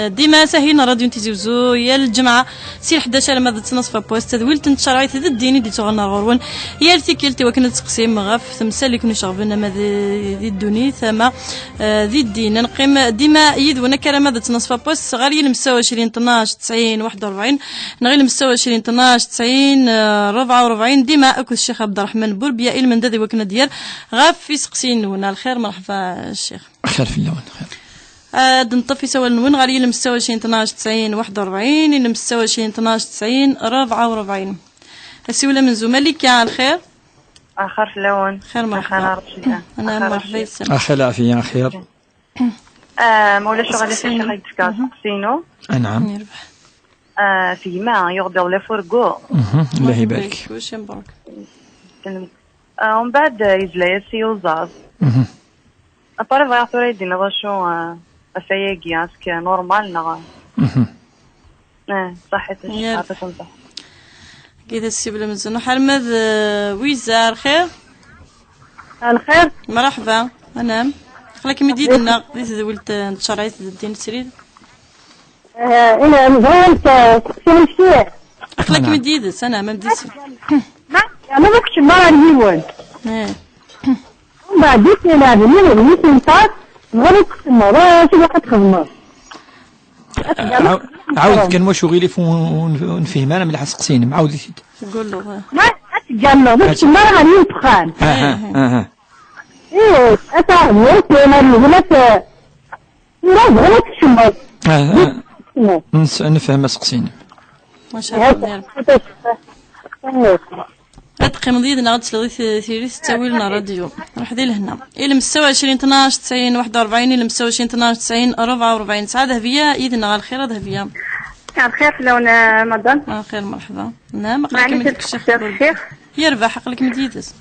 ديما ساهينا راديو نتيزوزو يا الجمعه سي 11 ماذا تنصف بوست تدويل تنشرعي تديني دي تغنى غورون يا ارتكلتي وكنت تقسيم غف ثمسا اللي كنا شغبنا ما ذي الدوني ثما ذي الدين نقيم ديما يدونا كرا ماذا تنصف بوست غير المستوى 20 12 90 41 نغير المستوى 20 12 90 44 ديما اكو الشيخ عبد الرحمن بوربيا من ذي وكنا ديال غاف في سقسين ونا الخير مرحبا الشيخ خير في اللون خير نطفي سوا نون غالي المستوى 20 12 90 41 المستوى 20 12 90 44 السيولة من زملك يا الخير اخر في اللون خير مرحبا انا مرحبا يسلم اخي العافيه خير مولا شغل في الشيخ يتكاس قسينو نعم يربح في ما يغدر لي فرقو الله يبارك واش مبروك ومن بعد يجلي سيوزاز اباري فيا ثوري دينا شو اساياكي اسك نورمال نغا صحيت عطيكم صح كذا السبل مزنا حرمد ويزار خير الخير مرحبا انا خلاك مديدنا ولت نتشرعيت الدين سريد انا مزونت تقسيم الشيء خلاك مديد انا ما بديش ما انا ماكش مرة نجيبون بعد ديت انا بني نطاط نغير نقسم راه شي واحد خدمه عاود كان واش غيلي نفهم انا ملي حسقسيني معاود زيد نقول له ما تجمع ماكش مرة غادي نتخان ايه اتا نوت انا نغلط لا غلط شمال نفهم سقسيني ما شاء الله اتقي مضيدنا غتسلغي ثيريس تساوي لنا راديو راح دي لهنا الى مستوى 20 12 90 41 الى مستوى 20 12 90 44 سعاده ذهبيه اذن على الخير ذهبيه الخير لون رمضان خير مرحبا نعم قلك مديك الشيخ يربح قلك مديتس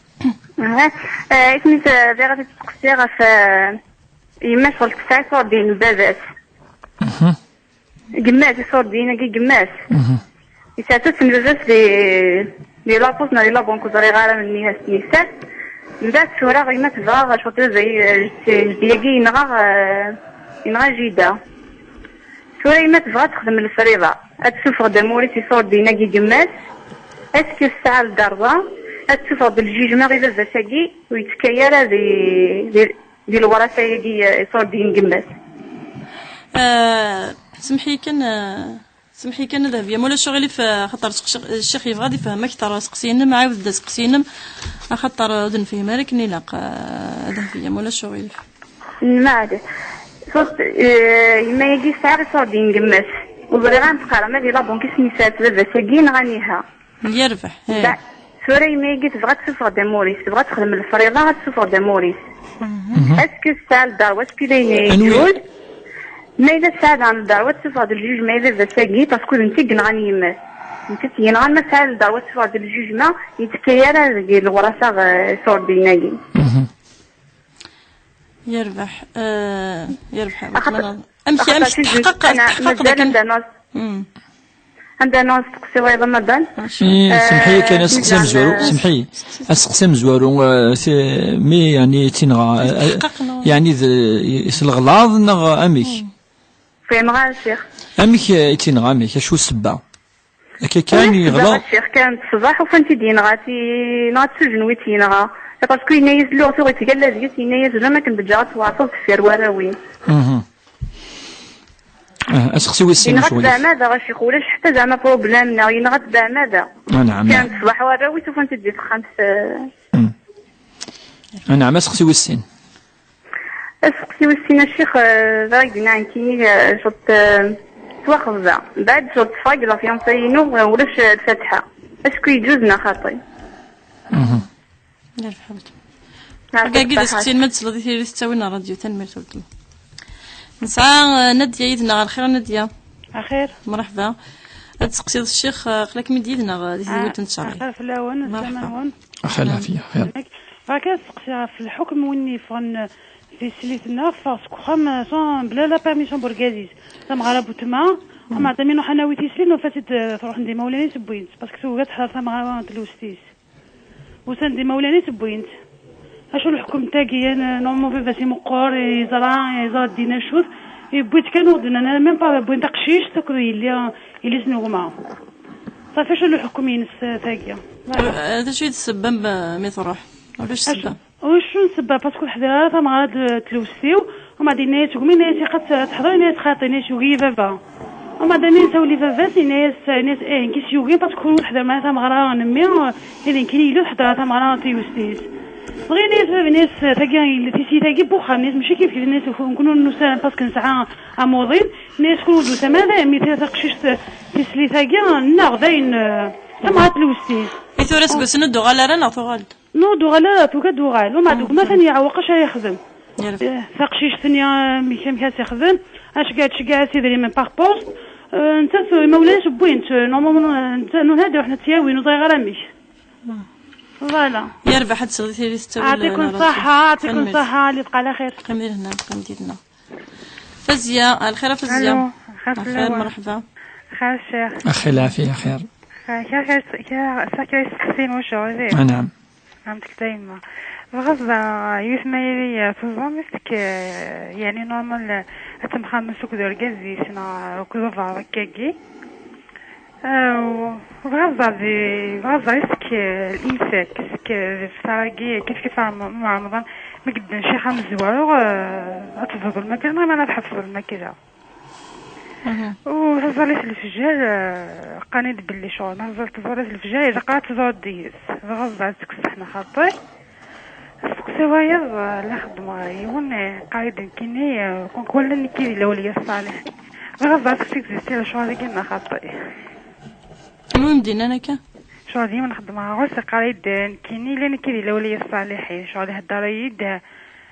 اسمي فيغا تقصيغ في يماش ولا تسعي صور دين البابات قماش صور دينا كي قماش يساتس البابات لي لابوس ناري لابونكو زاري غارة من نيها سنيسات من بعد شورا غيما تبغى شوطي زي جدياكي ينغا جيدة شورا يما تبغى تخدم الفريضة هتشوف غدا موريسي صور دينا كي قماش اسكو الساعة الدربة هتشوف غدا الجيجمة غير باباساكي ويتكيالا دي الوراسة يجي صور دين قماش سمحي كان ذهبيه مولا شغلي في خطر الشيخ يبغى يفهمك ترى سقسينم معاود بدا سقسينم خاطر غادي نفهمها لك نلاق ذهبيه مولا شغلي ما عاد صوت ما يجي ساعه صور دين قماش وبغي غنتقرا ما ديال لابونكي سميتات لاباس كاين غنيها يربح سوري ما يجي تبغى تشوف غدا موريس تبغى تخدم الفريضه غتشوف غدا موريس اسكو الساعه الدار واش كاين يجوز ما إذا ساعد عن الدعوة تشوف هذا الجوج ما إذا بساقي باسكو انتي قنعاني يماس انتي ينغان ما ساعد الدعوة تشوف هذا الجوج ما يتكيالا ديال الورثة صور ديناكي يربح يربح امشي تحقق عندنا ناس تقسيو أيضا رمضان سمحي كان سقسام زوارو سمحي سقسام زوارو مي يعني تنغى يعني الغلاظ نغ أميك فين غا الشيخ أميك تنغى أميك شو السبة كان يغلا الشيخ كانت الصباح وفنتي دينغا تسجن ويتينغا باسكو ينايز لو سوغ يتقال زيت ينايز ما كنت بجات واصل في وراوين اسقسي ويسين شويه ينغت ماذا غاشي خولاش حتى زعما بروبليمنا ينغت ماذا نعم كانت الصباح وراوي سوف انت تجي تخمس نعم اسقسي ويسين الشيخ رايدنا عنكي شوط تواخذ بعد شوط فاق لا فيونسينو ولاش الفاتحه اسكو يجوزنا خاطي لا الحمد كاع سقسين ما تسلطي ثيري تساوينا راديو تنمير تولتم نسعى نديا يدنا على الخير نديا اخير مرحبا تسقسي الشيخ خلاك مديدنا غادي تزيد تنشري اخير في الاول مرحبا اخير العافيه خير فكاس تسقسي في الحكم ويني فن في سليتنا فاسكو خام سون بلا لا بيرميسيون بورغازيز تم غرابو تما ما تمينو حناوي تيسلين وفاتت تروح ندي مولاني سبوينت باسكو سوغات حضر تم غرابو تلوستيس وسندي مولاني سبوينت اشو الحكم تاعي نورمال في باسي مقور يزرع دينا شوف بغيت كانوا انا ميم با بغيت تقشيش تاكل اللي سنوغما صافي شنو الحكم ينس تاكيا هذا شويه السبب مي تروح ولاش السبب واش نسبب باسكو حدا تا مع تلوستيو وما ديناش تقومي ناس قد تحضري ناس خاطي ناس يوغي فافا وما داني نسولي فافا ناس كيس يوغي باسكو حدا معها مغرا نمي اللي كاين يلو حدا تا مغرا تيوستيس بغي ناس تاكيا اللي تيسي تاكي بوخا ناس ماشي كيف الناس نكونوا نسال باسكو نسعى اموضين ناس كلوا سما مي تقشيش تسلي تاكيا ناغدين تا تلوستيس ثورة سكسنو دوغال رانا طوغال نو دوغال توكا دوغال وما دوك ما ثاني عوقش يخدم ثقشيش ثانيه ميكام كاس يخدم اش قاعد شكاع سيدري من باغ بوست انت مولاش بوينت نورمالمون انت هذا وحنا تياوي نضي غرامي فوالا يربح حد صغير يستوي يعطيكم صحة اللي بقى على خير قيمي هنا قيمتينا فزية الخير فزية الخير مرحبا خير الشيخ أخي العافية خير كيا سكسين وشغل نعم فهمتك دايما بغض يسمى تظنك يعني نورمال اتمخمس كدر جزي سنا كدر فاكاكي بغض يسك الإمساك يسك فراجي كيف مع رمضان ما قد شي 5 زوار أتفضل المكان ما أنا بحفظ المكان وهزالي الفجار قانيد باللي شغل ما هزالت الفجار إذا قرأت تزود ديس بغض تكسحنا خاطي سوايا لا خدمة يون قايد كيني كل نكيد الأولية الصالح بغض تكسيكزيستي شغل كينا خاطي المهم دينا نكا شغل ديما نخدمها غوص قايد كيني لين كيدي الأولية الصالحين شغل هالدرايد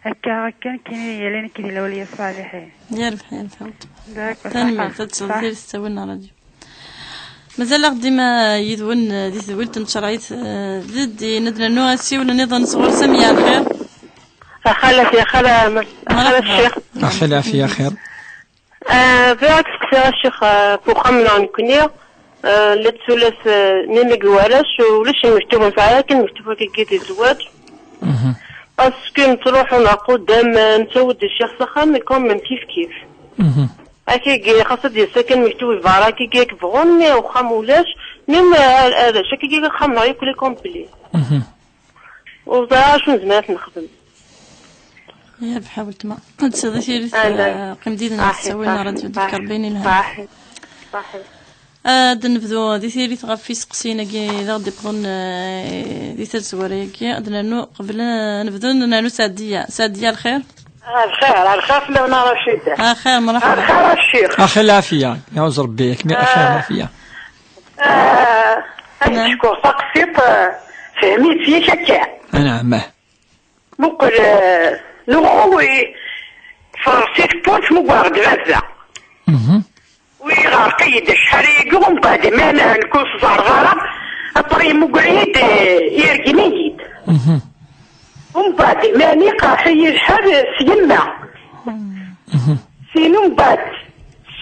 هكا كاينين لين كيدي الأولية الصالحين يربح داك ثاني ما تتصل دير تسوينا راديو مازال ديما يدون دي ذويل تنشرايت ضدي ندنا نواسي ولا نظن صغور سمية الخير خالتي خالة الشيخ أخي العافية خير بيعك سكسي الشيخ بوخمنا نكوني اللي تسولس نيمي قوالاش ولاش مكتوبة فعلا كان مكتوبة كي الزواج باسكو نروحو نعقود دام نسود الشيخ سخان يكون من كيف هكي خاصة ديال السكن مكتوب فارا كي كبغون وخام ولاش ميم هذا شكي خام نعيو كل كومبلي وضاع شنو زعما نخدم يا بحاولت ما تصدي سيري قيم ديالنا تسوينا راديو تذكر بيني لها صحيح نبدو دي سيري تغفي سقسينا كي غادي بغون دي تزوري كي ادنا قبل نبدو نانو ساديه الخير الخير لونا رشيدة خير مرحبا الخير الشيخ أخي العافية يعوز ربي يكمل أخي العافية أشكر تقسيط فهميت فيه شكا نعم نقول نغوي فرسيت بوت مقارد غزة ويغار قيد الشحريق ومن بعد ما نكون صغار الطريق مقعيد يرقي ميت ومن بعد ما نيقع حي الحر سيما سينو من بعد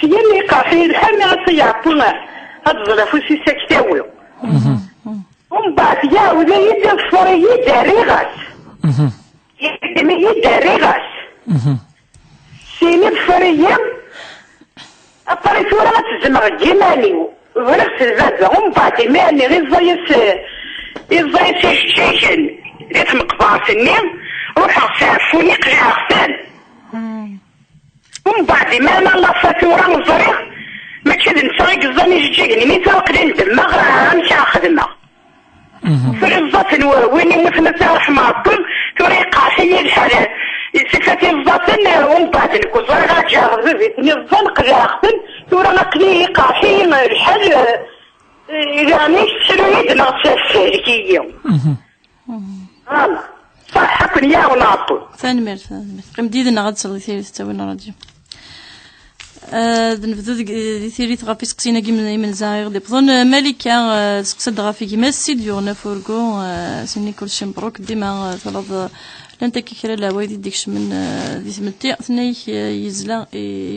سيما يقع حي الحر ما سيعطونا هاد الظرف وسيساك تاوي ومن بعد يا ولا يدفر يداري غاس يداري غاس سيني بفريا الطريق ولا تزمغ جمالي ورغس الزازة ومن بعد ما ني غير زايس الشيشن ريت مقبار سنين روح سافوني قلع أختان ومن بعد ما الله فاتورة وزريق ما كان نسايق الزاني جيجيني ميتا وقدين دم غير مش خدمة فرزات وين مثل تروح معكم طريقة حي الحلال صفاتي الزاتن ومن بعد الكوزر غاجا غزيتني الزنق لاختن تورا نقلي قاحي الحل يعني شرويد ناصف الكيو صح كن يا ونعطو ثاني مير قيم ديدنا غاد صغي ثيري تسوينا راديو نبدو دي ثيري تغافي سقسينا كي من زاير دي بظن مالكا سقسد غافي كيما السيديو نافورغو سيني كلشي مبروك ديما ثلاث لانت كي كرا لا ويدي ديكش من دي سمتي ثني يزلا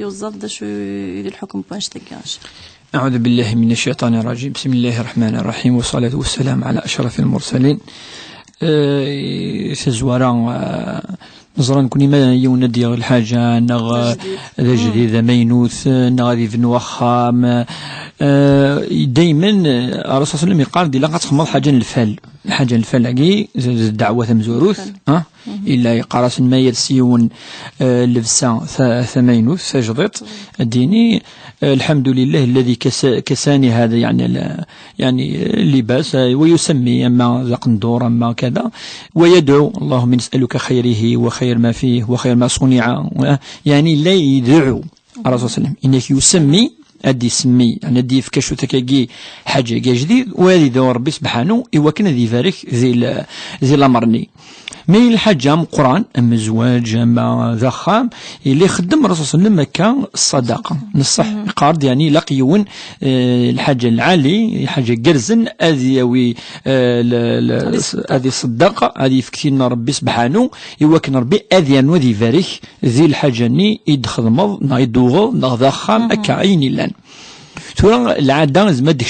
يوظف دا شو يدير الحكم باش تلقاش. أعوذ بالله من الشيطان الرجيم. بسم الله الرحمن الرحيم والصلاة والسلام على أشرف المرسلين. سزوران زرا نكوني ما يونا ديال الحاجة نغ ذا جديد مينوث غادي في وخام دايما الرسول صلى الله عليه وسلم يقال دي لا غتخمض حاجة الفال حاجة الفال كي الدعوة مزوروث إلا يقارس ما يرسيون لبسا ثمينوث سجدت الديني الحمد لله الذي كساني هذا يعني اللباس ويسمي أما ذاق الدور أما كذا ويدعو اللهم نسألك خيره وخير ما فيه وخير ما صنع يعني لا يدعو الرسول صلى الله عليه وسلم إنك يسمي أدي سمي يعني أدي يفكشو تكاكي حاجة جديد وهذه دور ربي سبحانه إوكنا ذي فارك ذي الأمرني مين الحاجة أم قرآن أم زواج أم ذخام اللي خدم الرسول صلى الله عليه وسلم كان الصداقة نصح قارد يعني لقيون الحاجة العالي حاجة جرزن هذه يوي هذه صداقة هذه يفكتينا ربي سبحانه يوكن ربي أذيان وذي فارك ذي الحاجة ني يدخل يدوغل ذخام أكاين لان تورا العادة زمد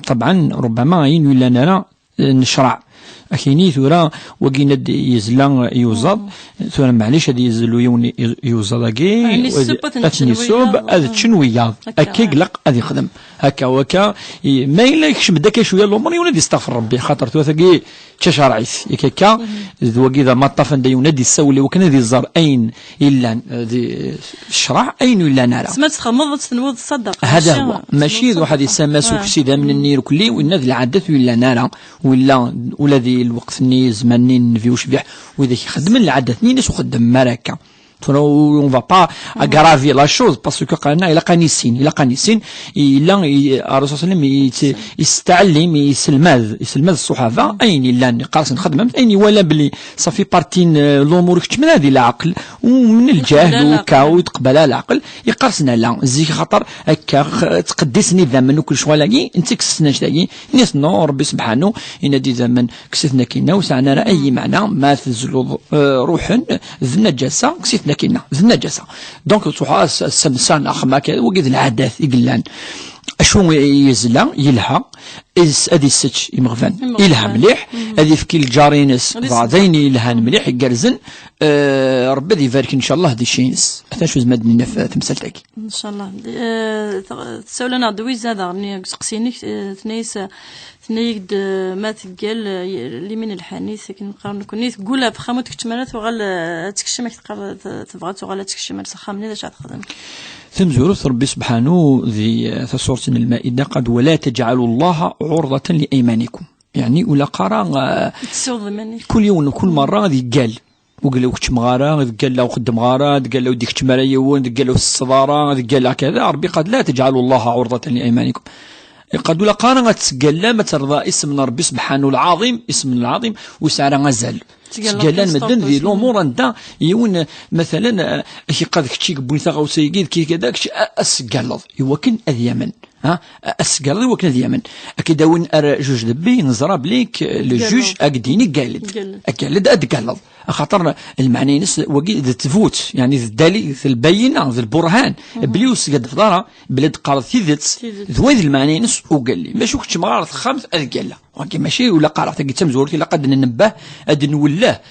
طبعا ربما عين ولا نرى نشرع أكيني ثورا وقينا يزلا يوزض ثورا معليش هذه يزلو يون يوزضاكي أتني السوب هذا تشنويا أكي قلق هذا يخدم هكا وكا ما إلا يكشم داك شوية الأمور يونادي يستغفر ربي خاطر ثوثاكي تشرعيث يكاكا ذوقي ذا ما طفن دا يونادي يسولي وكان ذي الزر أين إلا ذي الشرع أين إلا نرى سمعت تخمض تنوض الصدق هذا هو ماشي ذو حد يسمى سوكسي ذا من النير كلي وإن ذي العادات ولا نرى ولا ذي الوقت ني زمان في وش بيح وإذا يخدم العادات نينس وخدم مراكا on va pas aggraver la chose parce que قالنا إلا قانيسين إلا الرسول صلى الله عليه وسلم يستعلم يسلمذ الصحابة أين إلا قارس نخدم أين ولا بلي صافي بارتين الأمور كتمن هذه العقل ومن الجهل وكاو يتقبل العقل يقارسنا لا زي خاطر هكا تقدسني ذمن وكل شوالاكي انت كسناش تاكي ناس نو ربي سبحانه إن دي زمن كسثنا كينا وسعنا راه أي معنى ما تزلو روحا ذ النجاسة كسثنا كينا ذ النجاسة دونك تروح السمسان أخما كذا وقيد العادات يقلان أشو يزلا يلها أدي السج يمغفن يلها مليح أدي في كل جارينس بعدين يلها مليح يقرزن ربي ذي فارك إن شاء الله دي شينس أثناء شو زمدني في تمثلتك إن شاء الله تسولنا دويز هذا غني سقسيني ثنيك ما تقال اللي من الحنيس لكن نقارن كوني تقولها بخاموت كتمالات وغال تكشمك تبغى تغال تكشم سخامني ذا تخدم ثم زورث ربي سبحانه ذي سورة المائدة قد ولا تجعلوا الله عرضة لأيمانكم يعني ولا قرا كل يوم كل مرة ذي قال وقال له كتش مغارة قال له خدم غارة قال له ديك تمارا يون قال له الصدارة قال له كذا ربي قد لا تجعلوا الله عرضة لأيمانكم قد ولا قارا تسقل ما ترضى اسم ربي سبحانه العظيم اسم العظيم وسعر غزال تسقلان مدن ذي الامور انت يون مثلا كي قاد كتشي بويثا غوسيكيد كي كذا كتشي اسقلض يوكن اليمن ها اسقلض يوكن اليمن اكيد وين جوج دبي نزرا بليك الجوج اكديني قالد ادقلض خاطر المعني نس وقي تفوت يعني الدليل في البينه في البرهان بليوس قد فضاره بلاد قال ثيذت ذوي المعني نس وقال لي ما شوكتش مغارة خمس قال له ولكن ماشي ولا قارع تاكي تمزورتي لقد ننبه اد نولاه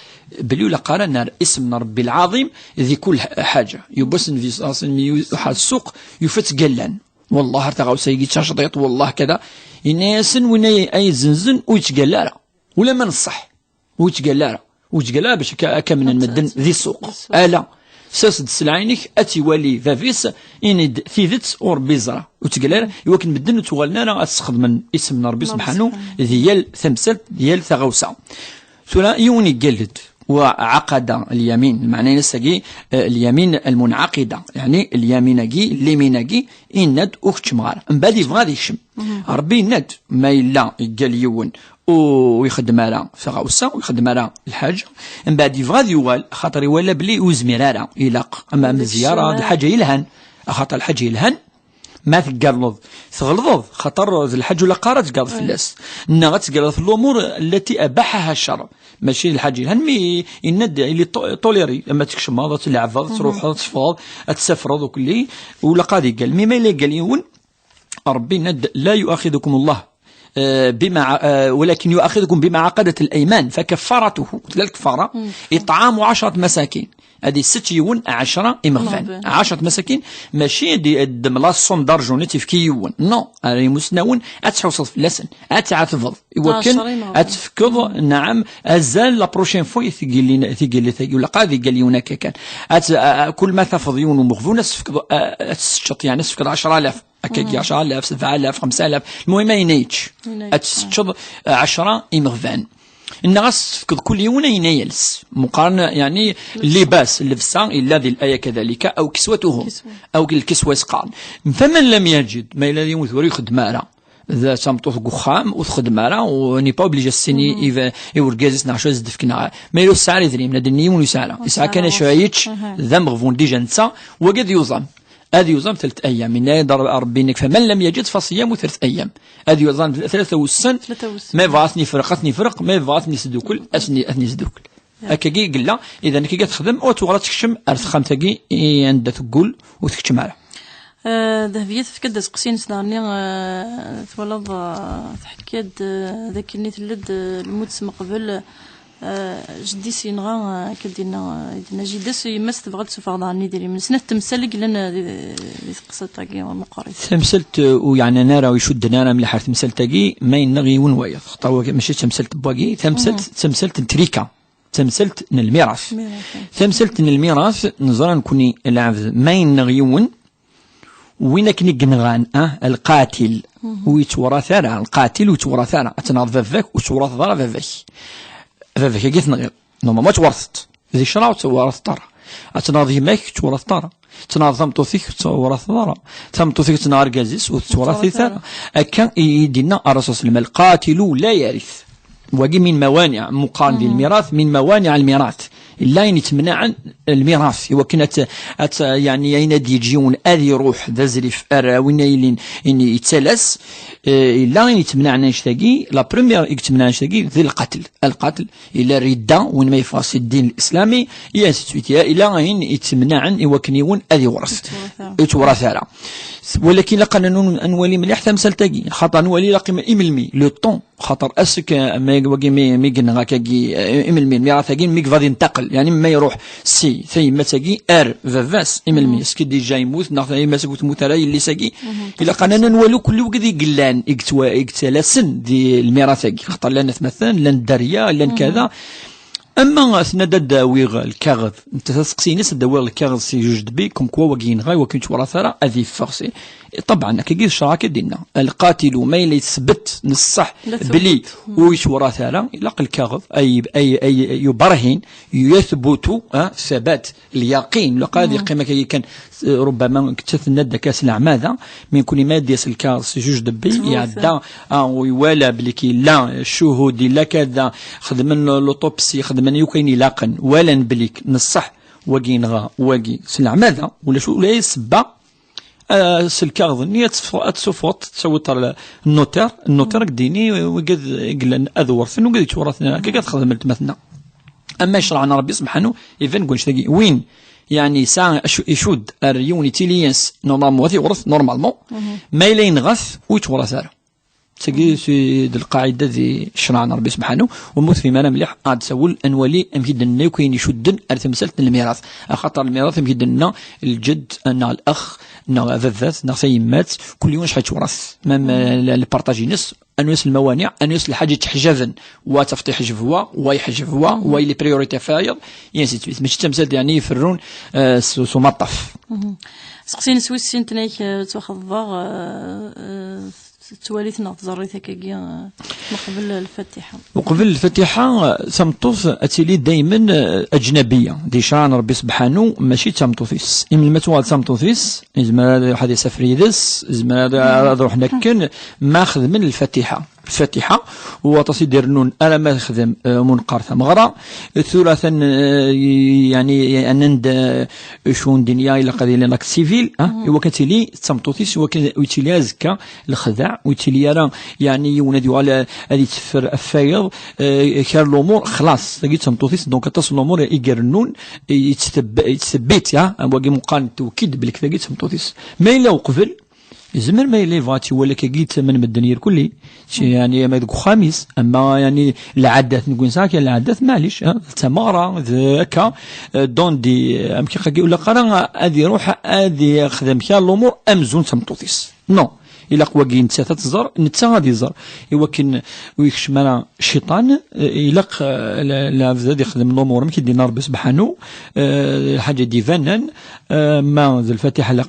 بلي ولا قارنا اسم ربي العظيم ذي كل حاجه يبسن في اصل السوق يفت قلان والله ارتغاو سيجي تشطيط والله كذا يناسن وين اي زنزن ويتقلاره ولا ما نصح ويتقلاره باش كامن المدن ذي السوق الا ساسد سلعينك اتي والي فافيس ان ثيذت اور بيزرا وتقلال يوكن مدن توغلنا راه تستخدم من اسم ربي سبحانه ديال ثمثل ديال ثغوسه ثلا يوني قلد وعقد اليمين معناه نسقي اليمين المنعقده يعني اليميناكي ليميناكي إند اختش مغار من بعد يبغى يشم ربي ند ما الا قال يون ويخدم على فغوسه ويخدم على الحاج من بعد يبغى يوال خاطر يولا بلي وزميراره يلاق اما من الزياره الحاجه يلهن خاطر الحاج يلهن ما تقلض تغلظ خطر الحج ولا قارة تقلض في الناس إنها تقلض في الأمور التي أباحها الشرع ماشي الحج هنمي يند اللي طوليري لما تكشم هذا تلعب تروح تفاض تسافر وكلي ولا قاضي قال مما لا قال يون ربي ند لا يؤاخذكم الله بما ولكن يؤاخذكم بما عقدت الأيمان فكفارته الكفارة إطعام 10 مساكين هذه 6 يون 10 إمغفان 10 مساكين ماشي دي الدملاصون دارجونيتي في كيون نو راه مسناون اتحوصل في اللسن اتعتفض وكان اتفكض نعم ازال لا بروشين فوا ثقيل لي ولا قاضي قال لي هناك كان كل ما تفض يون ومغفون اسفكض اتشط يعني اسفكض 10000 هكاك 10000 7000 5000 المهم ما ينيتش اتشط 10 إمغفان الناس فكذ كل يوم ينيلس مقارنة يعني اللباس اللبسان إلا ذي الآية كذلك أو كسوتهم أو الكسوة سقان فمن لم يجد ما إلا يوم ثوري خدمارة إذا سامطوث قخام وخدمارة وني با اوبليجي السيني إذا يورجازس نعشو زدفكنا ما يلو السعر ذريم ندني ونسالة يسعى كان شويتش ذا مغفون ديجا نسا وقد يوظم هذه يوظم 3 أيام من يضرب ربينك فمن لم يجد فصيام 3 أيام هذه يوظم 3 والسن ما فاتني فرق ما فاتني سدوكل أثني سدوكل هكاكي قلا إذا كي تخدم أو تغرى تكشم أرثخام تاكي عند تقول وتكشم على ذهبيات في كده قصين سنارني تولد تحكيد ذاك اللي تلد الموت سما قبل جدي سينغا كدينا جدس يمس تبغى تسوفر عني ديري من سنه تمثل لنا قصه تاكي مقاري تمثلت ويعني انا راه يشد نارا مليح تمثل تاكي ما ينغي ونوايا خطا ماشي تمثلت بواكي تمثلت تريكا تمثلت الميراث تمثلت الميراث نظرا نكوني العبد ما ينغيون وين كني جنغان القاتل ويتورث القاتل ويتورث اتناض فافاك وتورث ضرب فافاك فافاك كيف نغير نورمالمون تورثت ذي شرا وتورث طرا اتناضي ماك تورث طرا تناض ثمطوثيك تورث ضرا ثمطوثيك تنار كازيس وتورث ثرا هكا يدينا الرسول صلى الله عليه وسلم القاتل لا يرث واقي من موانع مقارن بالميراث من موانع الميراث إلا يتمنع الميراث وكانت يعني ينادي يجيون أذي روح ذا زريف وين يلين إني يتسلس إلا يتمنع نشتاقي لا بريمير يتمنع نشتاقي ذي القتل إلا ردة وين ما يفاصل الدين الإسلامي إلا يتمنع وكنيون أذي ورث يتورث ولكن لقنا نولي مليح تمثل تاقي خاطر نولي لاقي إملمي لو طون خاطر اسك ما واقي مي قلنا هكاكي إملمي الميراث تاقي مي غادي ينتقل يعني ما يروح سي ثيما تاقي فافاس إملمي اسكي ديجا يموت ناخذ ما سكوت موت على اللي ساقي إلا قنا نولو كل وقت يقلان يقتلسن دي الميراث تاقي خاطر لا نتمثل لا نداريا لا كذا اما اثنا داويغ الكاغذ انت تسقسي ناس داويغ الكاغذ سي جوج دبي كوم كوا واكين غاي وكين تورثرا هذه فرسي طبعا كي الشراكه ديالنا القاتل ما يثبت نصح بلي ويتورثرا يلقى الكاغذ اي يبرهن يثبت ثبات اليقين لقد قيمه كي كان ربما كتثنى كاس العماده من كل ما ديس الكاغذ سي جوج دبي يعدى ويوالى بلي كي لا الشهود لا كذا خدم لوطوبسي خدم يكاين يلاقن ولا بليك نصح واكين غا واكي سلعماده ولا شو ولا يسبا سلكاغ ظني تسوفوت تسوت النوتير قديني وقد قلنا اذورثن وقد يتورثنا كي تخدم مثلنا اما يشرعنا ربي سبحانه اذا نقول شتاقي وين يعني ساعه يشود الريوني تيليانس نورمالمون يورث نورمالمون ما الا ينغث ويتورث تسقي في القاعده ذي شرعنا ربي سبحانه وموت في مانا مليح عاد سول انولي امكيدنا وكاين يشدن ارتمثلت الميراث خاطر الميراث امكيدنا الجد ان الاخ نا ذات نا سيمات كل يوم شحال تورث مام البارطاجينس انوس الموانع انوس الحاجه تحجزن وتفتح جفوا ويحجفوا ويلي بريوريتي فايض ينسي تبيت ماشي تمثال يعني يفرون سو مطف سقسين سويسين تنايك تواخذ تواليتنا تزريتها كاكيا قبل الفاتحة وقبل الفاتحة تمطوف أتيلي دايما أجنبية دي شرعن ربي سبحانه ماشي تمطوفيس إما المتوال تمطوفيس إزما هذا واحد يسافر يدس إزما هذا روح نكن ما خذ من الفاتحة وتصيدر نون أنا ما خدم منقر ثمغرة ثلاثا يعني أنند شون دنيا إلا قضية لناك سيفيل وكتلي تمطوثيس وكتلي أزكى الخدع وكتلي راه يعني يوناديو على هذه تفر الفايض كار الأمور خلاص تجي تمطوثيس دونك تصل الأمور يقرنون يتثبت واقي مقارن توكيد بالك تجي تمطوثيس ما إلا وقبل زمر ما يلي فاتي ولا كيت من الدنيا كلي يعني ما ذوك خامس اما يعني العادات نقول ساكن العادات معليش تماره ذاك دون دي امكي خاكي ولا قرا هذه روح هذه خدم فيها الامور امزون تمطوطيس نو الا قواكي نتا تزر نتا غادي يزر يوكن ويكشمنا الشيطان الا لا زاد يخدم الامور ما كيدير ربي سبحانه حاجه ديفانن ما ذو الفاتحه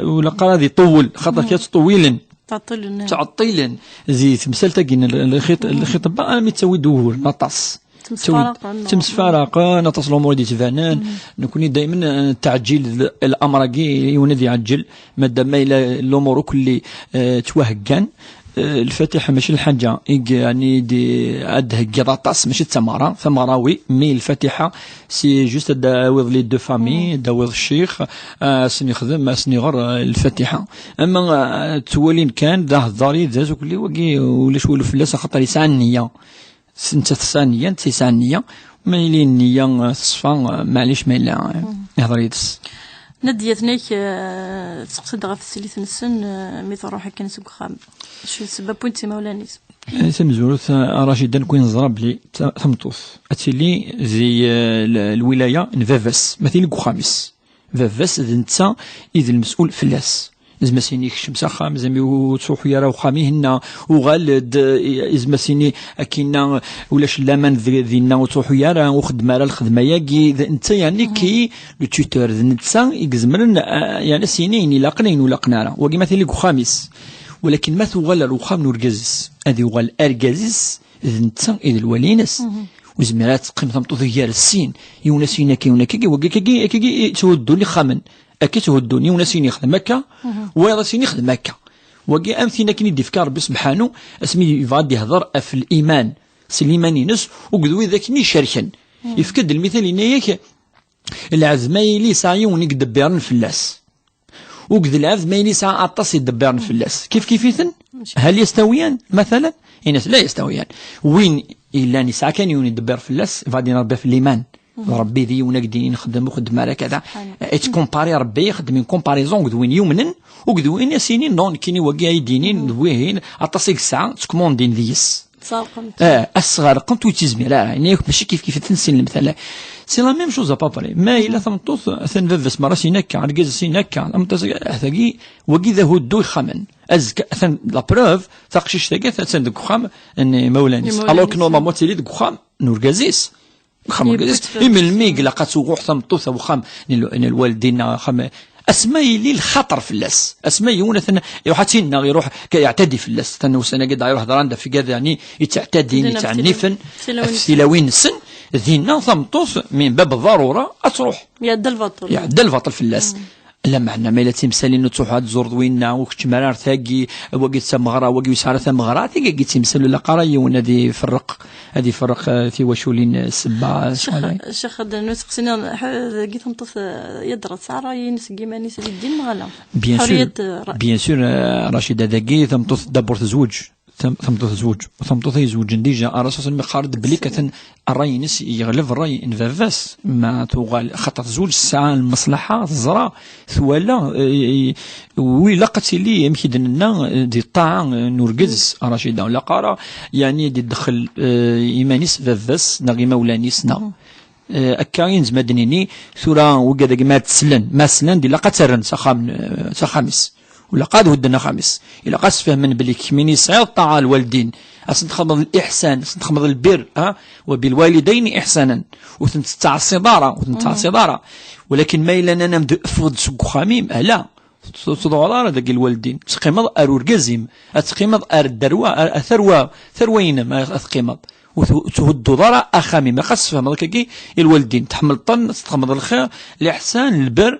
ولا قرا هذه طول خاطر كتطويلا تعطيلا زي تمثال تاكين الخطبه ما تسوي دور نطاس تمس فارقة نتصل الأمور دي تفانان نكوني دائما تعجيل الأمر كي يوند يعجل مادام ما إلى الأمور كل توهجان الفاتحة ماشي الحاجة يعني دي عندها كيراطاس ماشي ثمراوي مي الفاتحة سي جوست داوض لي دو فامي داوض الشيخ سني خدم سني غير الفاتحة أما توالين كان ده الضاري ذا كل وكي ولا شوالو فلاس خاطر يسعى النية سنت ثانية تسعانية ما يلي النية تصفى معليش ما إلا يهضر يدس نديتنيك تقصد غف السليث نسن مثل روحي كان سوق خام شو السبب بوينتي مولانيس تمزورث راشدا كوين نزرب لي ثمطوث اتيلي زي الولاية نفافس مثل خامس فافس نتا إذ المسؤول فلاس زعما سيني الشمس خام زعما تروحوا يراو خاميهن وغالد زعما سيني اكينا ولاش لامان ذينا وتروحوا يرا وخدمه الخدمه ياكي انت يعني كي لو توتور نتا يزمرن يعني سينين الا قنين ولا قناره وكي مثلا خامس ولكن ما ثغال الوخام نورجازس هذه وغال ارجازس انت اذا الولينس وزمرات قيمه تمطو ديال السين يونسينا كي وكي تودوا لي خامن أكيد تهدوني وناسيني يخدم هكا وراسيني يخدم هكا وكي أمثلة كني ديفكار ربي سبحانه اسمي يفاد يهضر في الإيمان سليماني نس وقدوي ذاكني شركا يفكد المثال إناياك العزمايلي سايون يدبرن فلاس وقد العزمايلي ساعة أطاس يدبرن فلاس كيفيثن هل يستويان مثلا الناس لا يستويان وين إلا نساء كان يدبر فلاس يفاد يربي في الإيمان ربي ذي ونقدي نخدم وخدم على كذا اتش كومباري ربي يخدم كومباريزون قدوين يومن وقدوين سينين نون كيني وكاي دينين دويهين عطاسيك الساعه تكوموندين ذيس الصغار قمت وتزمير يعني ماشي كيف تنسين المثال سي لا ميم شوز بابري ما الا ثمطوث ثنفس مرا سينك عرقز سينك هذاكي وكي ذا هدو خمن ازك ثن لا بروف تقشيش تاكي ثن دك خام ان مولانيس الوغ نو ما تيلي دك خام نورغازيس خام جالس الميق لقات وروح ثمطوث وخام الوالدين خام اسماء لي الخطر في اللاس اسماء يونثنا يحاتينا يروح يعتدي في اللاس ثنا وسنه قد يروح دراندا في كذا يعني يتعتدي يتعنفن سلاوين السن ذينا ثمطوث من باب الضروره تروح يعدل الفطل في اللاس لا معنا ما لا تمثالين تروح هاد زور دوينا وكش مرار ثاقي وقيت سمغرا وقي وسعر ثمغرا ثاقي تمثال ولا قرايه هذه فرق في وشولين السبعه الشيخ نسقسينا قيت نطف يدرس سعر ينسقي ماني سيدي الدين مغلا بيان سور رشيد هذاكي ثمطوث دبر تزوج ثمطوث يزوج ديجا راسا مقارد بلي كثن الراي نس يغلب الراي انفافاس ما توغال خاطر زوج الساعه المصلحه الزرا ثوالا ويلا قتلي يمكن لنا دي الطاعه نورجز رشيده ولا قرا يعني دي دخل ايمانيس فافاس نغي مولانيسنا اكاين زمدنيني ثورا وكذا ما تسلن ما سلن دي لقى ترن سخامس ولا قاد ودنا خامس إلا قاس فهمن بلي كميني سعيد طاعة الوالدين أسنتخمض الإحسان أسنتخمض البر وبالوالدين إحسانا وتنتع الصدارة ولكن ما إلا أنا نمد أفضل سوق خاميم لا تضغط ذاك الوالدين تقيمض أرورجازيم تقيمض الدروة ثروين ما تقيمض وتهدو ضرع أخامي ما خاص فهم كي الوالدين تحمل الطن تتخمض الخير الإحسان البر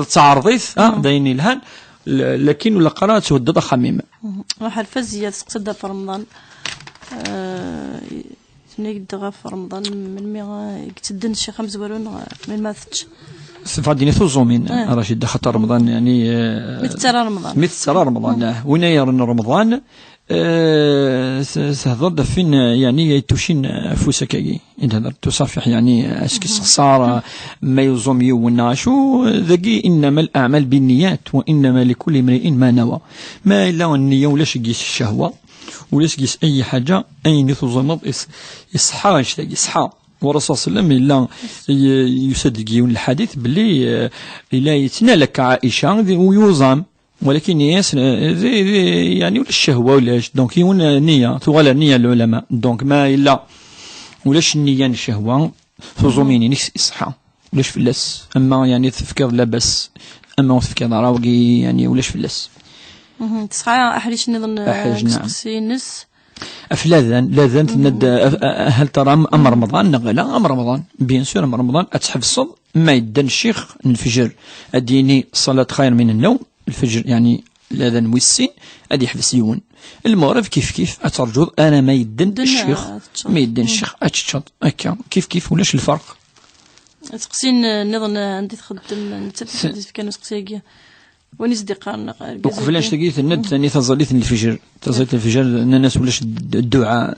تعرضيث داين الهان لكن ولا قراءة تهدد خميمة راح الفزية تقصد في رمضان نقدر في رمضان من مي يتدن شي 5 ورون من ما فتش فاديني ثوزو من رشيد خاطر رمضان يعني مثل رمضان وين يرن رمضان تهضر فين يعني توشين فوسك إذا هضر تصافح يعني أسكس خسارة ما يزوم يونا شو ذكي إنما الأعمال بالنيات وإنما لكل امرئ ما نوى ما إلا النية ولا شقيس الشهوة ولا شقيس أي حاجة أين تظنط يصحى يصحى والرسول صلى الله عليه وسلم إلا يصدقون الحديث بلي لا يتنالك عائشة ويوزام ولكن ياس يعني ولا الشهوة ولا دونك يون نية تغلى نية العلماء دونك ما إلا ولاش النية الشهوة تزوميني نفس إصحى ولاش فلس أما يعني تفكر لا بس أما تفكر راوي يعني ولاش فلس تصحى أحريش نظن تسقسي نس لاذان تند هل ترى أم رمضان لا أم رمضان بيان سور أم رمضان أتحفظ ما يدن الشيخ الفجر أديني الصلاة خير من النوم الفجر يعني الأذان موسين أدي حفظ يون المغرب كيف أترجو أنا ما يدن الشيخ ما يدن الشيخ أتشط هكا كيف ولاش الفرق تقسين نظن عندي تخدم نتسدد كانوا سقسياكيا ونيس ديقان وقفلاش تقيت الند ثاني تظليت الفجر الناس ولاش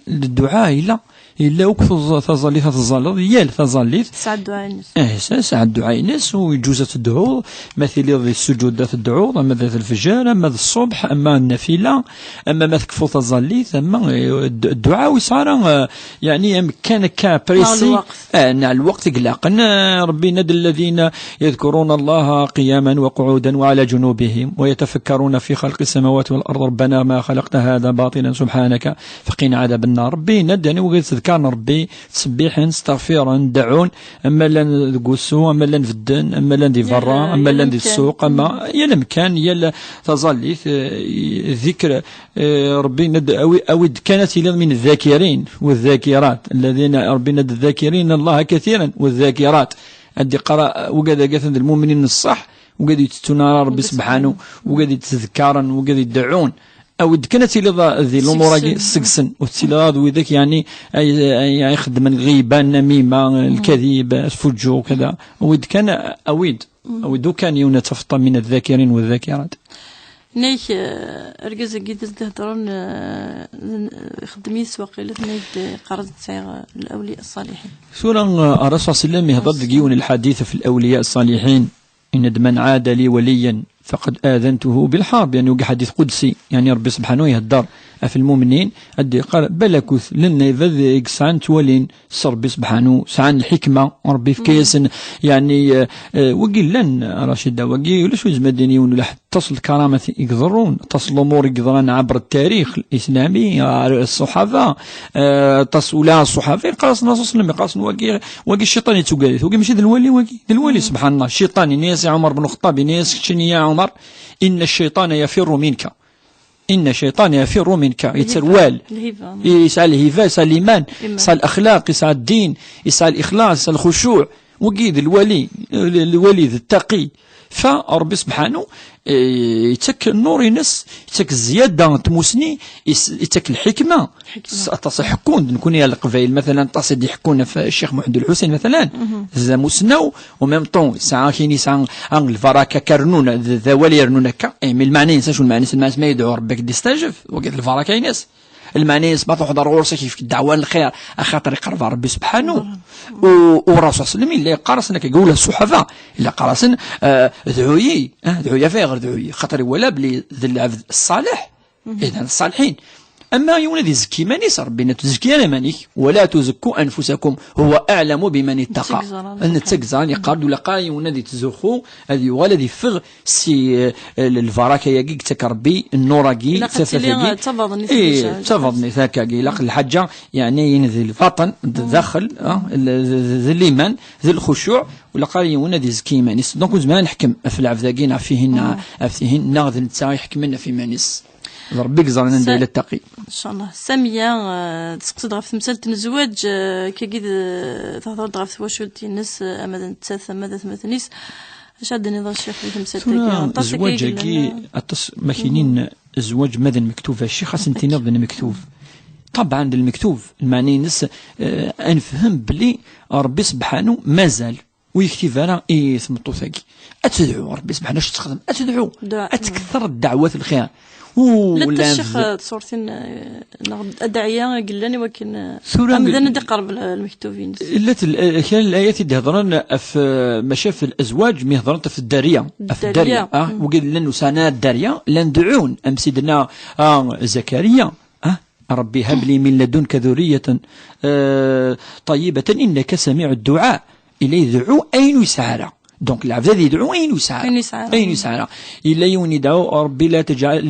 الدعاء إلا وكث تظليت تظلط يال تظليت ساعة الدعاء الناس ساعة الدعاء الناس ويجوز تدعو مثل السجود تدعو أما ذات الفجر أما الصبح أما النافلة أما ما تكفو تظليت أما الدعاء وصار يعني كان كابريسي الوقت قلاقا ربي ند الذين يذكرون الله قياما وقعودا وعلى جنوبهم ويتفكرون في خلق السماوات والأرض ربنا ما خلقت هذا باطلا سبحانك فقنا عذاب النار ربي ند يعني وغير تذكرنا ربي تسبيحا استغفارا دعون أما لن تقسو أما لن فدن أما لن دي فرا أما لن دي السوق أما يلا مكان يلا تظلي ذكر ربي ند أود كانت من الذاكرين والذاكرات الذين ربي ند الذاكرين الله كثيرا والذاكرات أدي قرأ وقد قثن المؤمنين الصح وقد يتتنا ربي سبحانه وقد يتذكرا وقد يدعون أود كانت ذي الأمور السجسن والسلاد وذاك يعني يخدم الغيبة النميمة الكذب الفجور وكذا أود كان أود كان ينتفط من الذاكرين والذاكرات نيك أرجز جدا تهدرون خدمي سواقيلة نيك قرض ساعة الأولياء الصالحين سورة الرسول صلى الله عليه وسلم يهضر دقيون الحديث في الأولياء الصالحين إن من عاد لي وليا فقد آذنته بالحرب يعني وقع حديث قدسي يعني ربي سبحانه يهدر في المؤمنين أدي قال بلكوث لنا يفذ سعان تولين ربي سبحانه سعان الحكمة ربي في كيس يعني وقيل لن رشيد وقيل ولاش ويز مدنيون ولا تصل كرامة يقدرون تصل أمور يقدرون عبر التاريخ الإسلامي الصحابة تصل الصحابة قاصنا صلى قاصنا وقي الشيطان يتوقف وقي ماشي ذا الولي سبحان الله الشيطان ناس عمر بن الخطاب ناس شنو يا عمر إن الشيطان يفر منك إن الشيطان يفر منك يتسروال يسعى الهبة يسعى الإيمان يسعى الأخلاق يسعى الدين يسعى الإخلاص يسعى الخشوع وقيد الولي ذي التقي فربي سبحانه يتك النور ينس يتك الزيادة تموسني يتك الحكمة تصحكون نكون يا القبائل مثلا تصد يحكون في الشيخ محمد الحسين مثلا زموسنو وميم طون ساعة كاين ساعة الفراكة كرنون ذا ولي يرنونك من المعنى ينسى شو المعنى ما يدعو ربك ديستجف وقت الفراكة ينس المعني ما تحضر غرسة كيف الدعوة الخير أخاطر يقرب ربي سبحانه والرسول صلى الله عليه وسلم اللي قارسنا كيقول الصحابة اللي قارسن دعوية فيها غير دعوية خاطر ولا بلي ذي العبد الصالح إذا الصالحين أما يولد زكي ماني صار بين تزكي أنا مانيك ولا تزكوا أنفسكم هو أعلم بمن اتقى أن تزكزان يقارد ولا قاي ونادي تزخو هذه ولدي فغ سي الفراكة يجيك تكربي النوراجي تفضلني تفضلني ذاكاجي لق الحجة يعني ينزل الفطن داخل ذي الإيمان ذي الخشوع ولا قاي ونادي زكي مانيس دونك زمان نحكم في العفذاقين فيهن ناخذ نتاعي حكمنا في مانيس ربي يجزرنا ندير التقي ان شاء الله. ساميه تقصد غف مساله الزواج كيد تهضر غف واشولتي الناس امدا ثلاثه امدا ثمانيس اش عاد نظام الشيخ في مساله الزواج كي ما كاينين الزواج ماذا مكتوب الشيخ خاص انت نظن مكتوب طبعا المكتوب المعني نس نفهم بلي ربي سبحانه مازال ويكتب انا ثمطو ثقي اتدعو ربي سبحانه اش تخدم اتدعو اتكثر الدعوات الخير لا الشيخ صورتين الداعيه قلاني ولكن امدنا دي قرب المكتوبين كان الايات اللي هضرنا في مشاف الازواج مي هضرنا في الداريه وقال لنا سنه الداريه لندعون ام سيدنا زكريا ربي هب لي من لدنك ذريه طيبه انك سميع الدعاء اليه دعو اين يسعى دونك العبد يدعو أين يسعى إلا يوني دعو ربي لا تجعل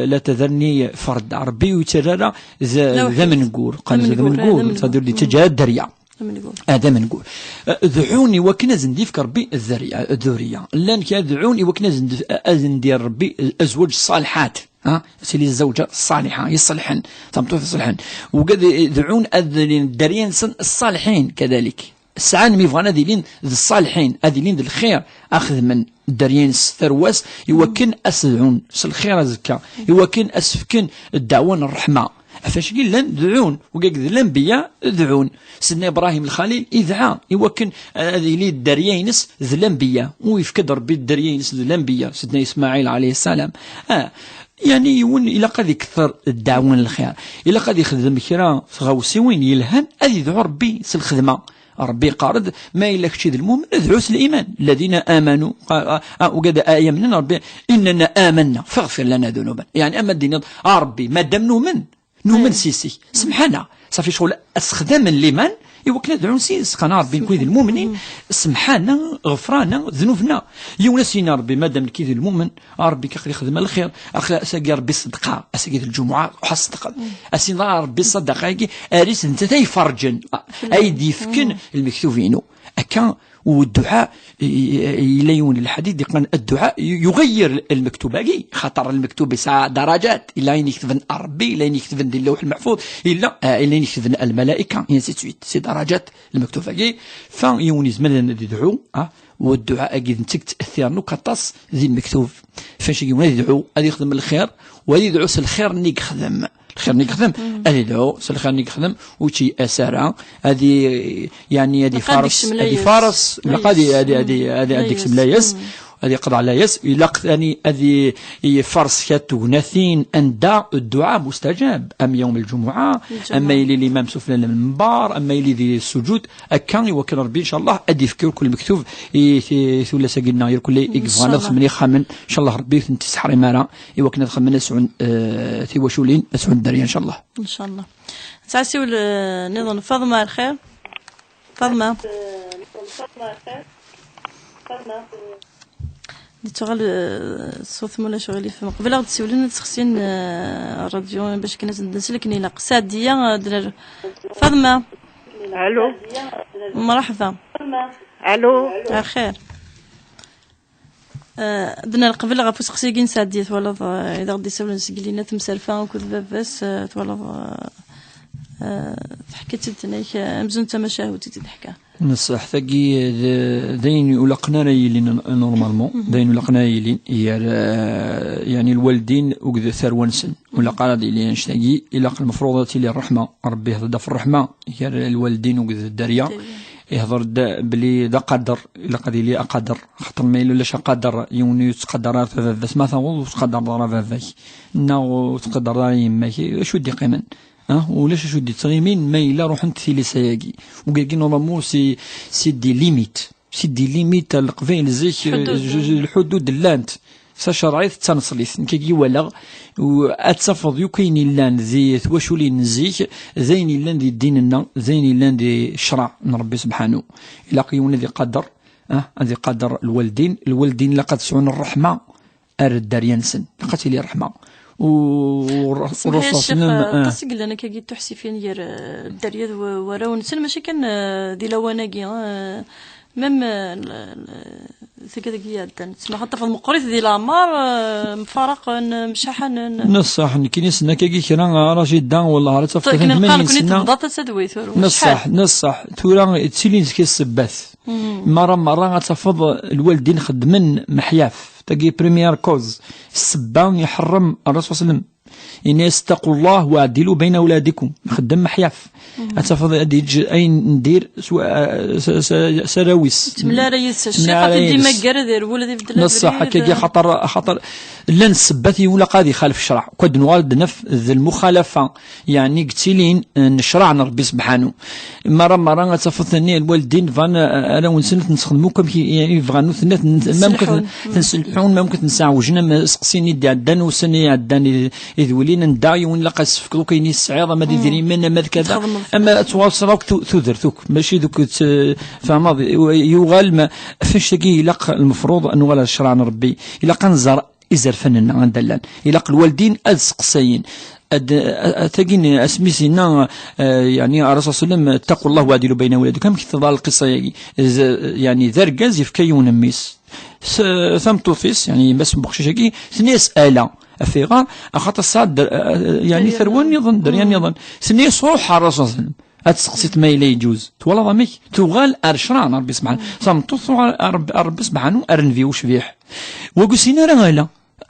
لا تذرني فرد ربي يترى ذا من نقول قال ذا من نقول تدير لي تجاه الدريا هذا من نقول دعوني وكنا زنديف ربي الذرية لان كيدعوني وكنا زندير ربي الأزواج الصالحات سيلي الزوجة الصالحة يصلحن تمطوط يصلحن وقد يدعون الدريان الصالحين كذلك السعان ميفغانا ديلين الصالحين أديلين الخير أخذ من الدريان الثرواس يوكن أسدعون الخير زكا يوكن أسفكن الدعوان الرحمة فاش قيل لن دعون وقال الأنبياء دعون سيدنا إبراهيم الخليل إذعا يوكن أديلين الدريانس ذي الأنبياء ويفكد ربي الدريانس ذي الأنبياء سيدنا إسماعيل عليه السلام يعني يون إلا قد يكثر الدعوان الخير إلا قد يخدم كرا غوسي وين يلهن أدي يدعو ربي الخدمة ربي قارد ما إلا كشي المؤمن ادعوس الإيمان الذين آمنوا وقد آية من ربي إننا آمنا فاغفر لنا ذنوبنا يعني أما الدين ربي ما دام نؤمن سيسي سمحنا صافي شغل استخدام الإيمان يوكل ندعو نسيس قنا ربي نكون المؤمنين سمحانا غفرانا ذنوبنا يونسينا ربي ما دام كيد المؤمن ربي كيخلي خدمه الخير اساقي ربي الصدقه اساقي الجمعه وحصدقه اسينا ربي الصدقه اريس انت تيفرجن ايدي فكن المكتوبين اكا والدعاء يليون الحديث يقول الدعاء يغير المكتوبة خطر المكتوب ساعة درجات إلا يكتبن ربي إلا يكتبن دي اللوح المحفوظ إلا يكتبن الملائكة سي درجات المكتوبة فيوني زمان يدعو والدعاء أكيد نتك تأثير نكتص ذي المكتوب فاش يدعو هذا يخدم الخير وهذا يدعو الخير نيك خدم الخير نخدم هذه دعو الخير نخدم وشي أسارة هذه يعني هذه فارس هذه ديكس ملايس هذه قطع لايس يلقط يعني هذه فرس كاتوناثين أن الدعاء مستجاب أم يوم الجمعة أما يلي الإمام سفلان من المنبر أما يلي ذي السجود أكان وكان ربي إن شاء الله أدي فكر كل مكتوب ثلاثة ساقينا يركل إقفانا خمني خمن إن شاء الله ربي تسحر مارا وكنا خمنا سعون في وشولين سعون الدريا إن شاء الله إن شاء الله تعسيو نظام فاطمة الخير فاطمة تغال الصوت مولا شغلي في مقبله غادي تسولنا تخصين الراديو باش كنا نسلك نيلا قساديه درار فاطمه الو مرحبا الو خير درنا قبل غافوس خصيين ساديه ولا اذا غادي يسولنا سقلينا تمسرفه وكذا باباس ولا حكيت لك مزون تمشاهد تضحكها نصح ثقي دين يلقنا ريلين نورمالمون دين يلقنا ريلين يعني الوالدين وكذا ثروان سن ولا قال لي نشتاقي الى المفروضات لي الرحمه ربي هذا في الرحمه هي الوالدين وكذا الدريا يهضر بلي دا قدر الا قد لي اقدر خاطر ما يلاش قدر يوني تقدر بس ما ثوض تقدر ضرب فيك نو تقدر يماك شو دي قيمن ولاش شو دي تغيمين ما إلا روح انت في لساقي وقال نورمالمون سي دي ليميت القفين زيك الحدود اللانت سا شرعيت تنصليث نكاكي ولا واتسفض يكين اللان ذي ثواشولين زيك زين اللان ذي ديننا زين اللان ذي الشرع من ربي سبحانه إلا قيون ذي قدر هذي قدر الوالدين لقد سعون الرحمة الداريانسن لقد لي الرحمة والرصاص قصي قال لنا كي تحسي فين ير الدريد وراو نسن ماشي كان دي لواناكي ميم ثقة تسمى حتى في المقريث ديال العمار مفارق مشاحن نصح كي نسنا كي كنا راجي دان والله راه تفكر 80 سنه نصح تورا تسيلين كي السباث مرة غتفض الوالدين خدمن محياف تاقي بريمير كوز السبان يحرم الرسول صلى الله عليه وسلم الناس اتقوا الله وعدلوا بين اولادكم خدام محياف اتفضل اي ندير سراويس تملا ريس الشيخ ديما كردير ولدي بدل بصح كي خطر لا نسبتي ولا قاضي خالف الشرع كود نوالد نف المخالفه يعني قتيلين نشرعنا ربي سبحانه مره تفضلني الوالدين فان انا ونسنت نستخدمو كم يعني فغانو ثنات ما ممكن تنسلحون ما ممكن تنسعوجنا ما سقسيني دي عدان وسني عدان يذولين نداي ولا قاسفكلو كاينين السعيره ما ديري منا ما كذا اما تواصلوك تودرتوك ماشي دوك فما يغال ما فاش تجي يلق المفروض انه ولا شرعنا ربي الا قنزر ازر فننا غندلان الا الوالدين ازقسيين تاقين اسميسينا يعني الرسول صلى الله عليه وسلم اتقوا الله وعدلوا بين اولادكم كي تضال القصه يعني ذرقاز يفكيون ميس ثم توفيس يعني بس بخشيشكي ثنيس الا افيغا خاطر صاد يعني ثروان يظن دريان يظن ثنيس روح الرسول صلى الله عليه وسلم اتسقسيت ما لا يجوز تولا ضميك تغال ارشران ربي سبحانه صمتو ربي سبحانه ارنفي وشبيح وقسينا راه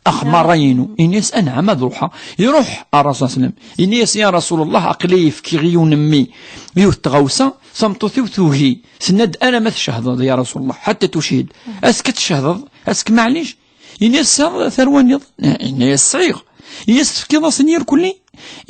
أخمر رينو إنيس أنعم ذروحا يروح الرسول صلى الله عليه وسلم إنيس يا رسول الله أقليف كي غيون مي يوث تغوصا صمتو ثوثوهي سند أنا ما تشهد يا رسول الله حتى تشهد أسكت تشهد أسك معليش إنيس ثروان يض إنيس صغير إنيس تفكي ضاسن يركلي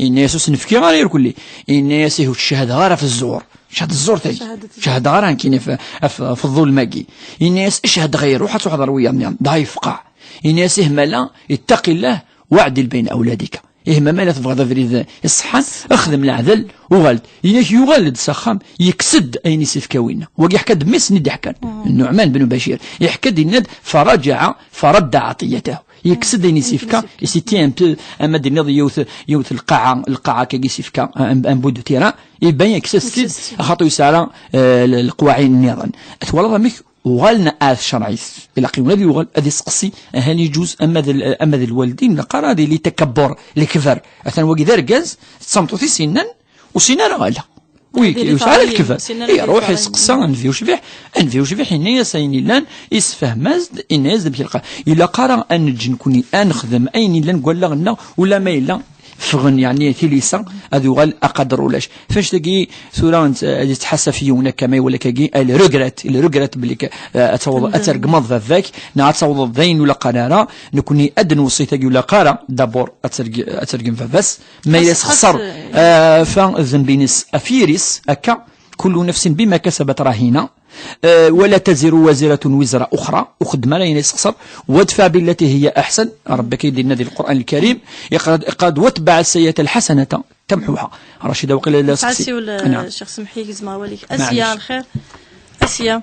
إنيس سنفكي غير يركلي إنيس هو الشهد غير في الزور شهد الزور تاعي شهد غير كاين في الظلماكي إنيس اشهد غير روح تحضر ويا ضعيف قاع إناس إهمالا اتقي الله واعدل بين أولادك إهمالا تبغى فريد الصحان أخدم العدل وغلد إناك يغلد سخام يكسد أين يسيف كوينا وقي حكى دميس ندي حكى النعمان بن بشير يحكى الند فرجع فرد عطيته يكسد أين يسيفكا يسيتي أما دي نض يوث القاعة كي يسيفكا أم بود تيرا يبان يكسد خاطو يسارا القواعين نيران أتولى ضميك وغالنا آث شرعيس إلا قيونا ذي وغال أذي سقسي هل يجوز أما ذي الوالدين لقرا ذي لتكبر لكفر أثنى وقي ذا رقاز تصمتو في سنان وسنان غالا ويسعى الكفر هي روح يسقسا انفيو شبيح إنيا سايني لان يسفهم مازد إنيا يزد بيلقى إلا قرا أن جنكوني أنخدم أين لان قول لغنا ولا ما إلا فغن يعني تيليسا هذو غال اقدر ولاش فاش تجي سوره تحس فيونا كما ولا كي الريغرات بلي اتوض اترقمض ذاك نعتوض ذين ولا قراره نكوني ادن وصيت ولا قاره دابور اترقم بس ما يسخسر فذنبينس افيريس اكا كل نفس بما كسبت رهينه ولا تزر وازرة وزر أخرى وخدمة لا ينسخر وادفع بالتي هي أحسن ربك يدينا ذي القرآن الكريم قد واتبع السيئة الحسنة تمحوها رشيدة وقيل لا سعسي ولا شيخ سمحي يزما وليك أسيا الخير أسيا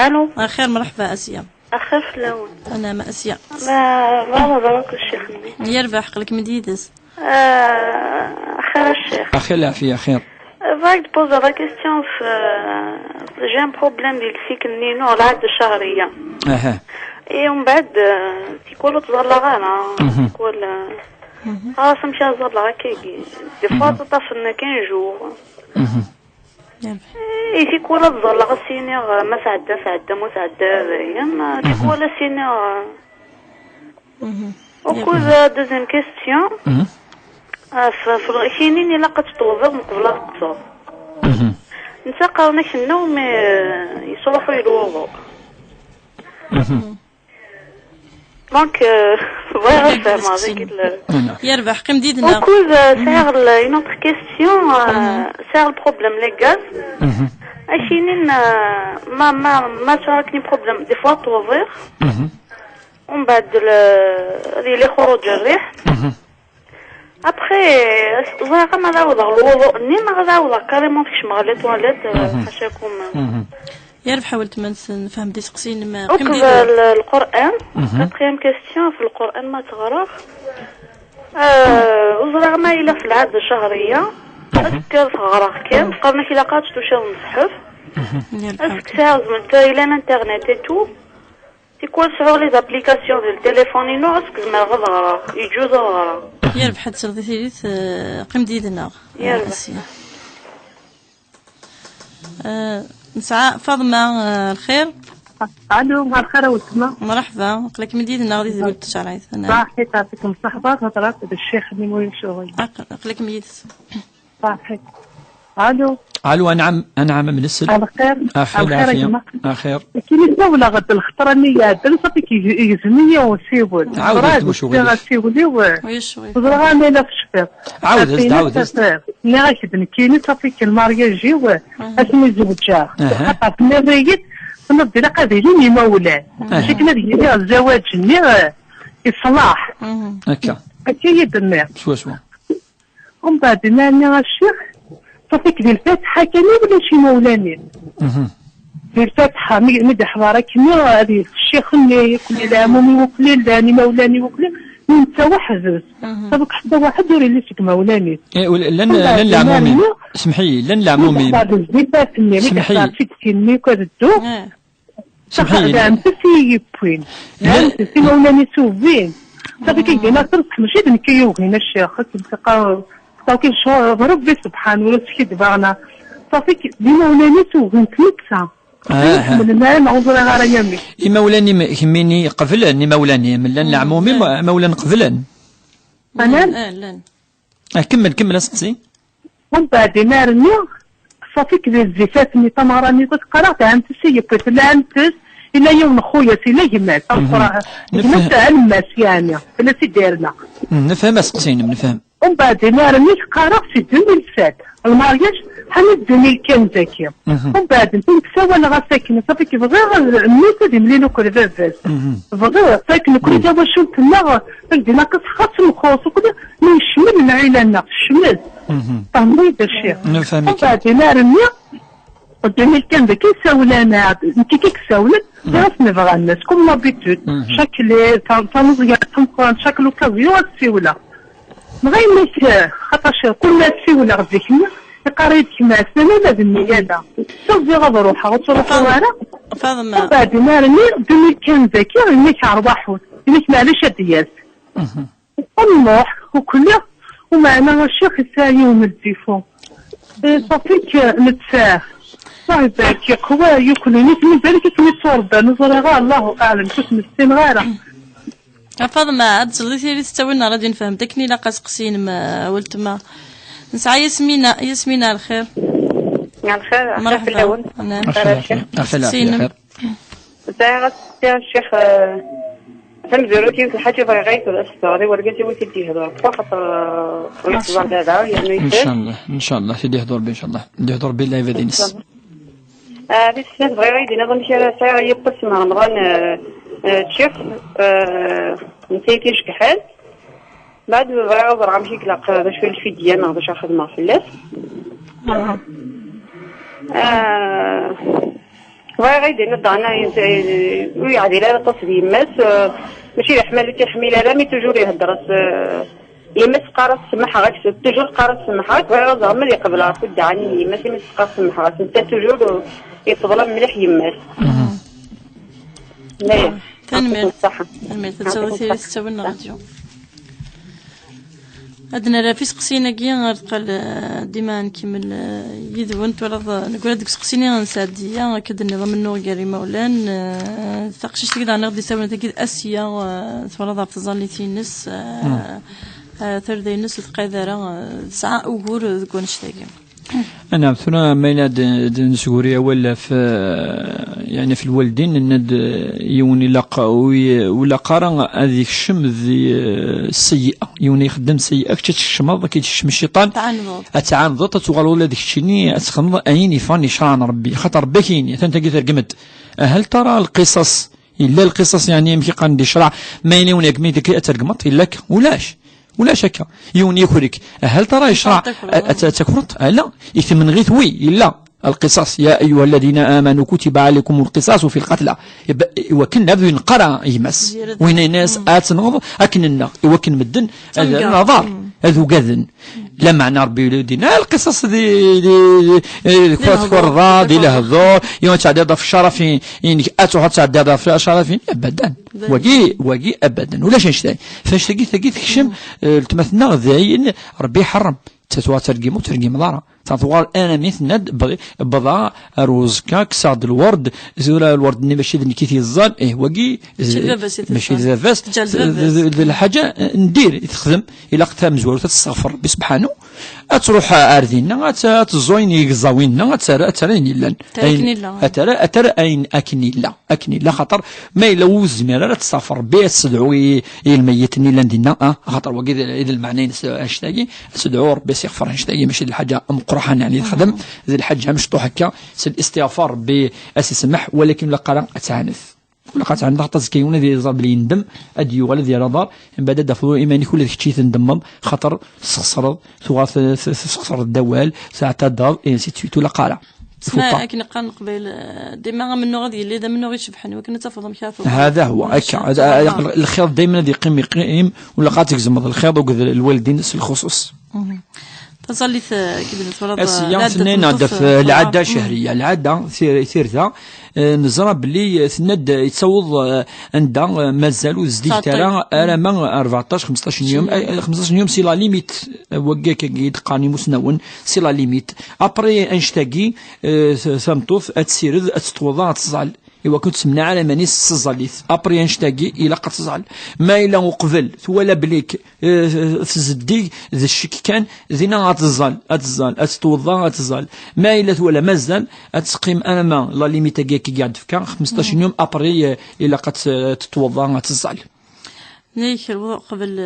ألو الخير مرحبا أسيا أخف لون أنا ما أسيا ما ضربك الشيخ يربح قلك مديدس خير الشيخ أخير العافية خير فاك تبوز لا كيستيون جي ان بروبليم ديال السيكل نينو العادة الشهرية اي ومن بعد تيقولوا تزرلا غانا تقول خلاص نمشي نزرلا هكاكي دي فوا تطفلنا كان جور اي تيقولوا تزرلا غسينيغ ما سعدا ما تيقولوا سينيغ وكوز دوزيام كيستيون في كاينين الا قتطوزر من قبل التصوف نتا قاونا النوم يصلحوا يلوضوا دونك بغي غير فاهمه يربح قيم ديدنا وكوز سير اون اوتر كيستيون سير البروبليم لي غاز اشينين ما تراكني بروبليم دي فوا توفير ومن بعد لي خروج الريح ابخي زعما ما نعاود الوضوء ني ما غنعاود كاريمون فاش مغلي تواليت حاشاكم يا حاولت ما نفهم دي تقسين ما قيم ديال القران كاتريام كيستيون في القران ما تغرق زعما الا في العاده الشهريه اسك تغرق كيف قالنا كي لقات توشا المصحف اسك ساعه من الى الانترنت اي تو تيكون سعور لي زابليكاسيون ديال التليفون ينو اسك زعما غدغرا يجوز غرا يربح حد سردي ثالث قيم ديدنا يربح نسعى فاطمة الخير الو مع الخير وسما. مرحبا قلك مديدنا غادي تقول التشريط انا صحيح تعطيكم صحبات هضرات الشيخ اللي موين شغل قلك مديد صحيح. الو انعم من السل على خير على خير كاين الدولة غد الخطره نيا صافي كيزنيه وسيبول عاود سيبولي وزرغاني لا في الشفير عاود ملي غاكدن كاين صافي كالمارياجي اسمي زوجها خاطر كنا بايت كنا بدينا قادرين يمولان ماشي كنا ديالي الزواج ني يصلاح هكا يدنا شوا ومن بعد ناني الشيخ صافي ديال الفاتحه كان ولا شي مولاني ديال الفاتحه مدى حضاره كني هذه الشيخ اللي كل العمومي وكل داني مولاني وكل انت واحد صافي حتى واحد يوري لي شك مولاني لن العمومي اسمحي لن العمومي اسمحي كني كدو اسمحي انت في بوين انت في مولاني سوفين صافي كيدينا تصح ماشي كيوغينا الشيخ كيبقى صافي ربي سبحانه ولا سكيت باغنا صافي ديما ولاني سوغن كنيكسا من الماء نعوذ غير يمي مولاني يهمني قبل مولاني من لان العمومي مولا قبلا انا كمل اسقسي ومن بعد نارني صافي كذا الزفاف ني تماراني تقرا عام تسي بيت لا عام تس الا يوم خويا سي لا يمات القرا نفس الماس يعني الا سي دايرنا نفهم اسقسينا نفهم ومن بعد نارني قرا في 2007 المارياج حمد 2000 كان زكي ومن بعد نتسا ولا غا ساكنه صافي كيبغي الناس اللي ملينو كل باباس بغي ساكن كل جابا شو تما بدينا كتخاص الخوص وكذا من الشمال العيله الشمال فهمتي الشيخ نفهمك ومن بعد نارني 2000 كان ذاك يساولانا انت كيكساولت راس نبغى الناس كل ما بيتوت شكل تنضيع تنقران شكل اوكازيون تسيولا مغيمك خاطر كل ما تسيولا غديك قريت كما سنه لا بالنياده صافي غادي نروحها وتروحوا ورا فاطمه بعد نارني 2000 كان ذاكي رانيك ارباحوت انك معليش دياس نروح وكله ومعنا الشيخ الثاني ومديفو صافيك نتساه صاحبك قوى ياكلوني من ذلك كنت صورده نظر غير الله اعلم كنت مسكين غيره فاطمه عاد صليتي تستوينا غادي نفهمتك ني لا قاسقسين ما ولت ما نسعى ياسمينة الخير الخير مرحبا خير زاغت يا الشيخ فهم زروتي في حاجه بغي غير الاستغري ورقتي وتدي هذا خاطر الصبر هذا يعني ان شاء الله سيدي يهضر به ان شاء الله يهضر به لا يفادينس هذه السنه بغي غير نظن شي ساعه يبقى مع رمضان الشيخ نسيتي شكحال بعد بغي نهضر عم شي كلاق باش في الفديه ما نقدرش نخدمها في اللاس بغي غير ندعنا ويعدي لها تصدي يماس ماشي حمالتي حميله لا مي توجور يهضر يماس قارص سمحها غير توجور قارص سمحها بغي غير ملي قبلها تدعني يماس يماس قارص سمحها انت توجور يتظلم مليح يماس لا تنمير تسوي لنا راديو عندنا راه في سقسينا كي غنلقى ديما نكمل يدونت ولا نقول هذيك سقسيني غنساديه كذا النظام النور كاري مولان ثقشش كذا غنغدي ساونا كذا اسيا ولا ضرب تظل تينس ثردينس القيدره ساعه اوغور كون شتاكي انا ثنا ميلاد نسوريا ولا في يعني في الوالدين ند يوني لقاوي ولا قرا هذيك الشم ذي السيئه يوني يخدم سيئه كتشمض كيتشم الشيطان اتعانض تتوغل ولا ديك الشيء اسخن عيني فاني شران ربي خاطر ربي كاين انت كي ترقمت هل ترى القصص الا القصص يعني يمكن قندي شرع ما ينونك ميتك ترقمت الا ولا شك يوني يخرك هل ترى يشرع تكفرت لا يثم من غيث وي الا القصاص يا ايها الذين امنوا كتب عليكم القصاص في القتلى وكنا نقرا يمس وين الناس اتنغض اكننا وكن مدن نظر هذو كذن لا معنى ربي دينا القصص دي كفر دي لهذو يوم تعداد في الشرفين انك اتو تعداد في الشرفين ابدا وقي ابدا ولا شي شيء فاش تلقيت تكشم التمثلنا ذاين ربي حرم تتوا ترقيم وترقيم ضاره تطوال انا مثند بضا روز كاك سعد الورد زورا الورد ني ماشي كي تيزال واقي ماشي زافاس الحاجه ندير تخدم الى قتها مزوار تستغفر ربي سبحانه تروح اردينا تزوين يزاوينا ترين لا اترى اين اكني لا خاطر ما الا وزمير تستغفر ربي تدعوي الميت ني ندينا خاطر واقي اذا المعنى اشتاقي تدعو ربي يغفر اشتاقي ماشي الحاجه مقرحه يعني الخدم زي الحاجه مشطوح هكا الاستغفار باسمح ولكن لا قرا تعنف ولا قات عندها تزكيون ديال زاب اللي يندم ادي ولا ديال رادار من بعد دافو ايماني كل داك الشيء تندمم خاطر تخسر الدوال ساعه الدار اي سيتويت ولا قارع ما كنا قان قبيل ديما منو غادي اللي دا منو غيشبحني ولكن تفضل مكافو هذا هو هكا الخير دائما يقيم ولا قات تزمض الخير وكذا الوالدين الخصوص تصليت كيف نتفرض السنين في العاده الشهريه العاده ثيرثا نزرى بلي سند يتصوض عندها مازالو زديك ترى ما 14 15 يوم 15 يوم سي لا ليميت وكاك كيد قاني مسنون سي لا ليميت ابري انشتاكي سامطوف اتسيرد اتتوضا تزعل إوا كنت سمنا على مانيس الصزاليث ابري نشتاقي الى قد تزعل ما الا وقبل ولا بليك تزدي ذا الشك كان زينا غتزال اتتوضا غتزال ما الا ولا مازال اتسقيم انا ما لا ليميتا كي قاعد فكا 15 يوم ابري الى قد تتوضا غتزال نيك الوضوء قبل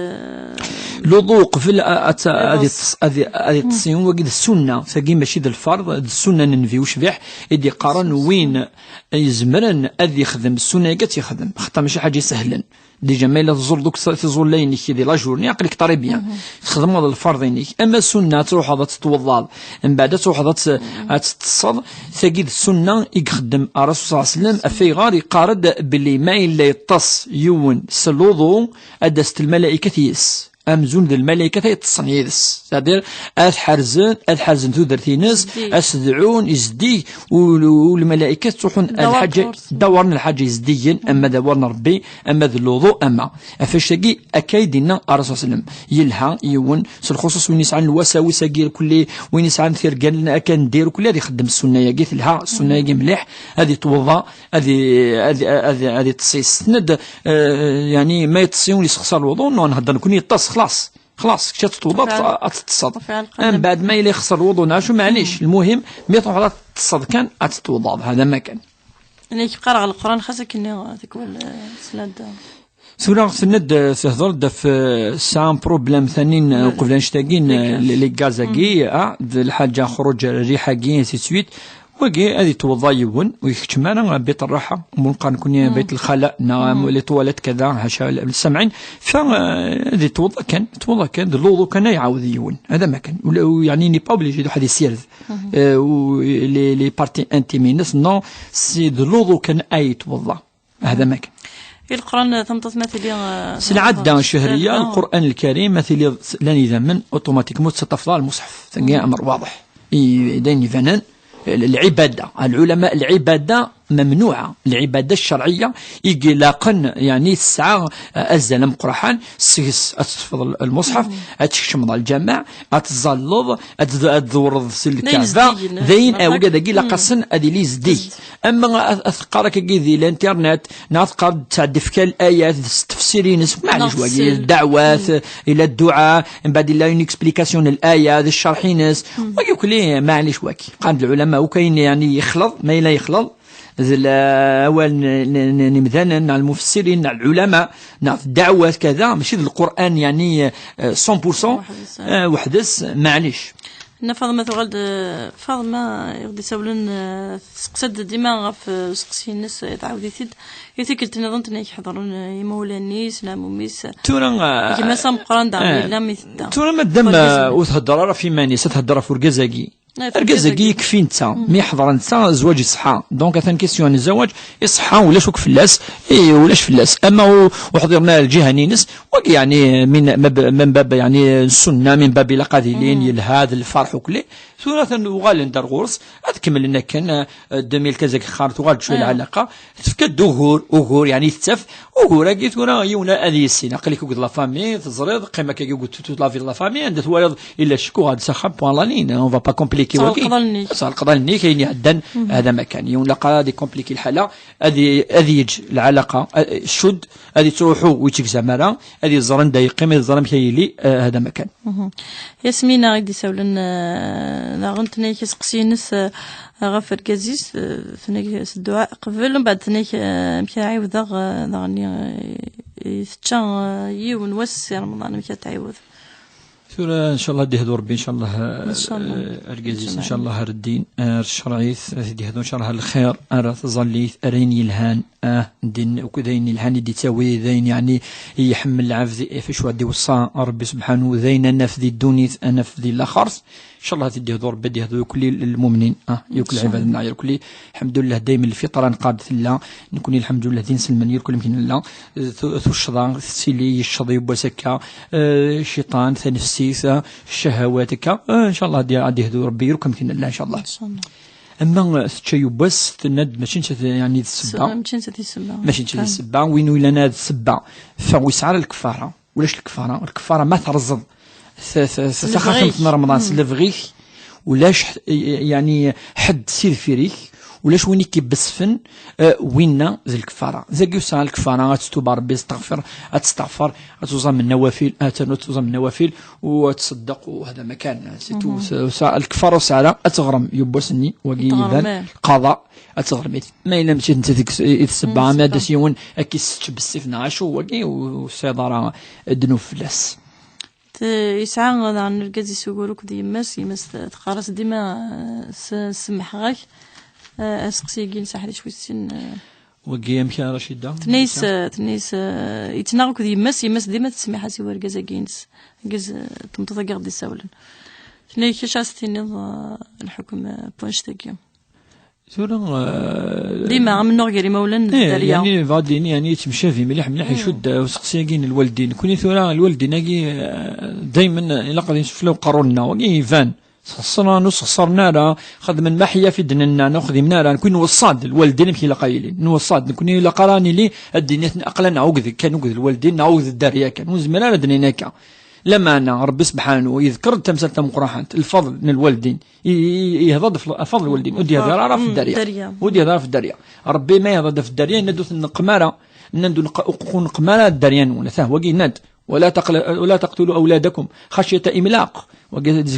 الوضوء قبل هذه التصيون وقد السنه ساقي ماشي ذا الفرض السنه ننفيو شبيح يدي قارن وين يزمرن اذي يخدم السنه قات يخدم خطا ماشي حاجه سهلا ديجا ما الا تزور دوك تزور لينك دي لا جورني عقلك طري بيان تخدم هذا الفرض ينيك اما السنه تروح هذا تتوضا من بعد تروح هذا تتصد ساقي السنه يخدم الرسول صلى الله عليه وسلم في غار يقارد باللي ما الا يطس يون سلوضو ادست الملائكه يس امزون ذا الملائكه يتصنيدس سادير اثحرزن ذو درتينس اسدعون يزدي والملائكه تروحون الحاجه دورنا الحاجه يزديا اما دورنا ربي اما ذا الوضوء اما فاشتاقي اكايدنا الرسول صلى الله عليه وسلم يلها يون الخصوص وين يسعى الوساوس كير كل وين يسعى نثير قالنا كان ندير كل هذه يخدم السنه يا لها السنه يا مليح هذه توضا هذه تصيص سند يعني ما يتصيون يسخسر الوضوء نهضر نكون يتص خلاص كشات توضا تتصد من بعد ما يلي خسر الوضوء ناشو معليش المهم ما تروح تتصد كان تتوضا هذا ما كان انا كيقرا على القران خاصك اني تكون سند سورة سند تهضر في سام بروبليم ثانيين قبل نشتاقين لي غازاكي الحاجه خروج الريحه كي سي سويت وكي هذه توضا يون ويكتم انا بيت الراحه ممكن نكون بيت الخلاء نعم لي تواليت كذا هاشا السمعين فهذه توضا كان الوضوء كان يعاود يون هذا ما كان يعني ني با اوبليجي واحد يسير لي بارتي انتيمينس نو سي الوضوء كان اي توضا هذا ما كان القرآن ثمطت مثلي العادة الشهرية القرآن الكريم مثلي لن يذمن اوتوماتيك تتفضل المصحف ثاني امر واضح دين فنان العبادة العلماء العبادة ممنوعة العبادة الشرعية إطلاقا يعني الساعة الزلم قرحان سيس أتفضل المصحف أتشمض الجامع أتزلظ أتدور الكعبة ذين أوجد كي قصن أدي لي زدي أما أثقارك كذي الإنترنت نثقر تعدف كالآيات تفسيرين معليش واجي الدعوات إلى الدعاء من بعد لا يون إكسبليكاسيون الآية ذي الشرحينس واجي كلي معليش واجي قام العلماء وكاين يعني يخلط ما لا يخلط أول نمذانا على المفسرين على العلماء على الدعوات كذا ماشي القرآن يعني 100% وحدث معليش فاطمة تغلد فاطمة يغدي سولن سقسد ديما في سقسي الناس تعاودي تيد يتكلت نظن تنيك يحضرون يمولانيس لا مميس تورا كيما سام قران دعوي لا ميثدا تورا مادام وتهضر في مانيس تهضر في ركازاكي ركازاكي يكفي انت مي يحضر انت زواج يصحى دونك اثن كيسيون الزواج يصحى ولاش وك فلاس ولاش فلاس اما وحضرنا الجهه نينس يعني من باب يعني السنه من باب لقاذلين يلهاد الفرح وكلي ثلاثا وغال ندار غورس تكمل لنا كان 2000 كذاك خارط وغال شويه العلاقه تفك الدهور يعني يتف وراكي تورا يونا هذه السنه قال لك لا فامي تزريض قيمه كي قلت تو لا في لا فامي عندها توالد الا شكو غاد سخاب بوان لا لين اون فا با كومبليكي وكي صار القضاء الني كاين عندنا هذا مكان يونا قادي كومبليكي الحاله هذه يجي العلاقه الشد هذه تروحوا ويتشك زمره هذه الزرن داي قيمه الزرن كايلي هذا مكان ياسمينه غادي ساولن لا غنتني كيسقسينس غفر كازيس ثني الدعاء قبل من بعد ثني مكاعي وذا غني يتشان يون وس رمضان مكا تعيوذ ثورة ان شاء الله دي هدو ربي ان شاء الله ارجازيس ان شاء الله الدين الشرعيث دي هدو ان شاء الله الخير ارى تظليث ارين يلهان دين وكذين يلهان دي تساوي ذين يعني يحمل العفذ في شو دي وصا ربي سبحانه ذين نفذي الدونيث نفذي الاخرس ان شاء الله تدي هدو ربي دي هدو كل المؤمنين يوكل العباد من عير كل الحمد لله دائما الفطره نقاد الله نكون الحمد لله دين سلمان يركل يمكن الله ثو الشضان سيلي الشضيب وسكا الشيطان ثنفسيس الشهواتك ان شاء الله دي هدو ربي يركل يمكن الله ان شاء الله اما تشيو بس تند ماشي يعني السبعه ماشي السبعه وينو لنا السبعه فويسعر الكفاره ولاش الكفاره ما ترزض ثخاخمت رمضان سلفغيك ولاش يعني حد سير فيريك ولاش وين كيبسفن وينا ذي الكفاره زاكيو سال الكفاره تستوب ربي تستغفر توزا من النوافل توزا من النوافل وتصدق وهذا مكان سيتو الكفاره ساعه تغرم يبوسني وكي قضاء تغرميت ما الا مشيت انت ديك السبعه ما داسيون اكي بالسيف نعاشو وكي وصيداره دنوف فلاس يسعى غادا نركز يسوقولك دي يمس تقارس ديما سمح غاك اسقسي كين ساحل شوي السن وكي مشى رشيده تنيس يتناغك دي يمس ديما تسمح سي وركزا كينس كز تمطط غادي ساولن تني كشاستيني الحكم بونشتاكيو ديما من نوغيري مولان الدريا يعني فادين يعني تمشى في مليح يشد وسقسيين الوالدين كوني ثورا الوالدين دائما الا قاعدين نشوف له قارونا وكي فان خصنا نصصرنا راه خذ من محيه في دننا ناخذ من راه نكون وصاد الوالدين كي قايلين نوصاد نكون الا قراني لي الدنيا اقلا نعوذ كان نعوذ الوالدين نعوذ الدريا كان وزمنا دنيناك لما أنا ربي سبحانه يذكر تمثال مقراحة الفضل من الوالدين يهضد فضل الوالدين ودي هذا في الدريا ودي هذا في الدريا ربي ما يهضد في الدريا ندو النقمارة ندو نقمارة الدريان ولا فهو ند ولا تقتلوا أولادكم خشية إملاق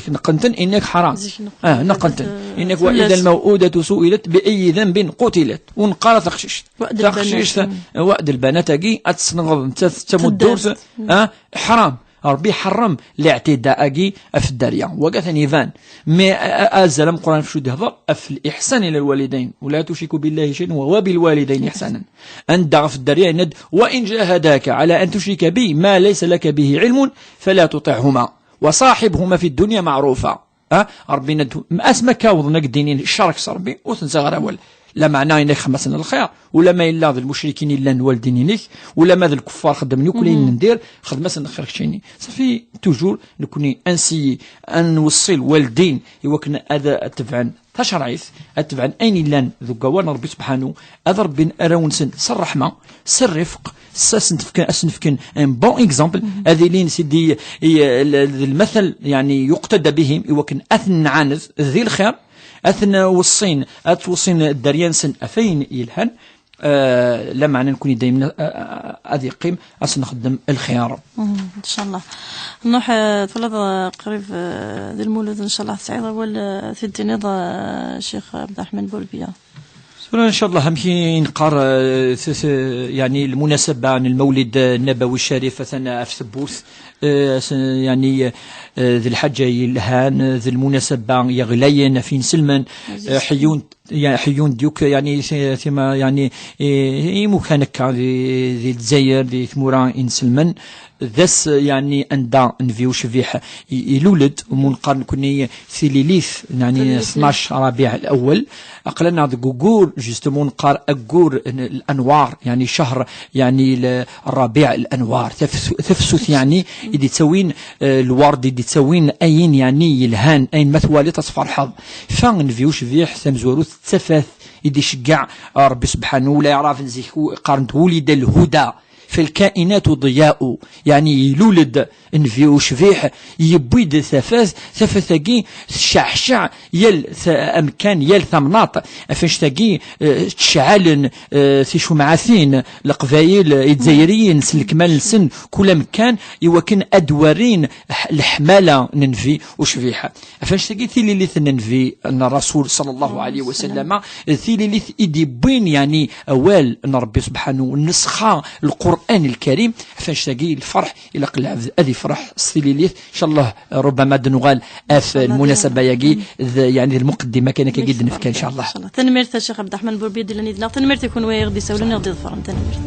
نقنتن إنك حرام نقنتن إنك وإذا الموءودة سئلت بأي ذنب قتلت ونقال تخشيش وأد البنات أجي أتصنغض تمد حرام ربي حرم الاعتداء في الدريا وقثني فان ما أزل القرآن في شو يهضر في الإحسان إلى الوالدين ولا تشركوا بالله شيئا وبالوالدين إحسانا أن في الدريا ند وإن جاهداك على أن تشرك بي ما ليس لك به علم فلا تطعهما وصاحبهما في الدنيا معروفا ربي ند أسمى كاوض نقدينين الشرك صربي وتنسى غير أول لا معناه انك خمسنا الخير ولا ما الا ذا المشركين الا الوالدين ولا ما ذا الكفار خدمني وكلين ندير خدمه خير شيني صافي توجور نكوني انسي ان نوصل والدين يوكنا هذا تبعا تشرعيث اتبعا اين لان ذو قوان ربي سبحانه هذا ربي اراونسن سر رحمه سر رفق اسنفكن ان بون اكزامبل هذه لين سيدي المثل يعني يقتدى بهم يوكن اثن عانز ذي الخير أثنى والصين الدريان سن أفين يلهن لا معنى نكون دائما هذه قيم نخدم الخيار ان شاء الله نروح ثلاث قريب ذي المولد ان شاء الله سعيد اول في الدنيا الشيخ عبد الرحمن بولبيا ان شاء الله همكي نقار يعني المناسبه عن المولد النبوي الشريف مثلا في ثبوث يعني ذي الحجه يلهان ذي المناسبه يغلين في سلمان حيون ديوك يعني ثم يعني مكانك ذي الجزائر ذي ثمورا إن سلمان ذس يعني أندا نفيوش فيح يلولد ومنقارن كوني ثليليث يعني 12 ربيع الأول أقلنا ذكور جستمون قار أجور الأنوار يعني شهر يعني الربيع الأنوار تفسث يعني إذا تسوين الورد إذا تسوين أين يعني الهان أين مثوالي تصفر حظ فان نفيوش فيح ثمزوروث تفاث إذا شجع ربي سبحانه ولا يعرف نزيكو قارنت ولد الهدى في الكائنات ضياء، يعني يلولد نفي وشفيح يبويد ثفثاقي شعشع يل أمكان يل ثمناط فاش تاقي تشعل في شمعاثين القبايل الجزائريين الكمال السن كل مكان يوكن أدوارين الحمالة ننفي وشفيحة فاش تاقي ثيلي ليث ننفي أن الرسول صلى الله عليه وسلم ثيلي ليث إدي بين يعني أوال أن ربي سبحانه نسخة القرآن الكريم فاش تاقي الفرح إلى قلع أذي فرح ستيليليث إن شاء الله ربما دنغال أف المناسبة يجي يعني المقدمة كان كجد نفكر إن شاء الله. تنمرت الشيخ عبد الرحمن بوربيد لني تنمرت يكون ويغدي سولنا غدي ظفر تنمرت.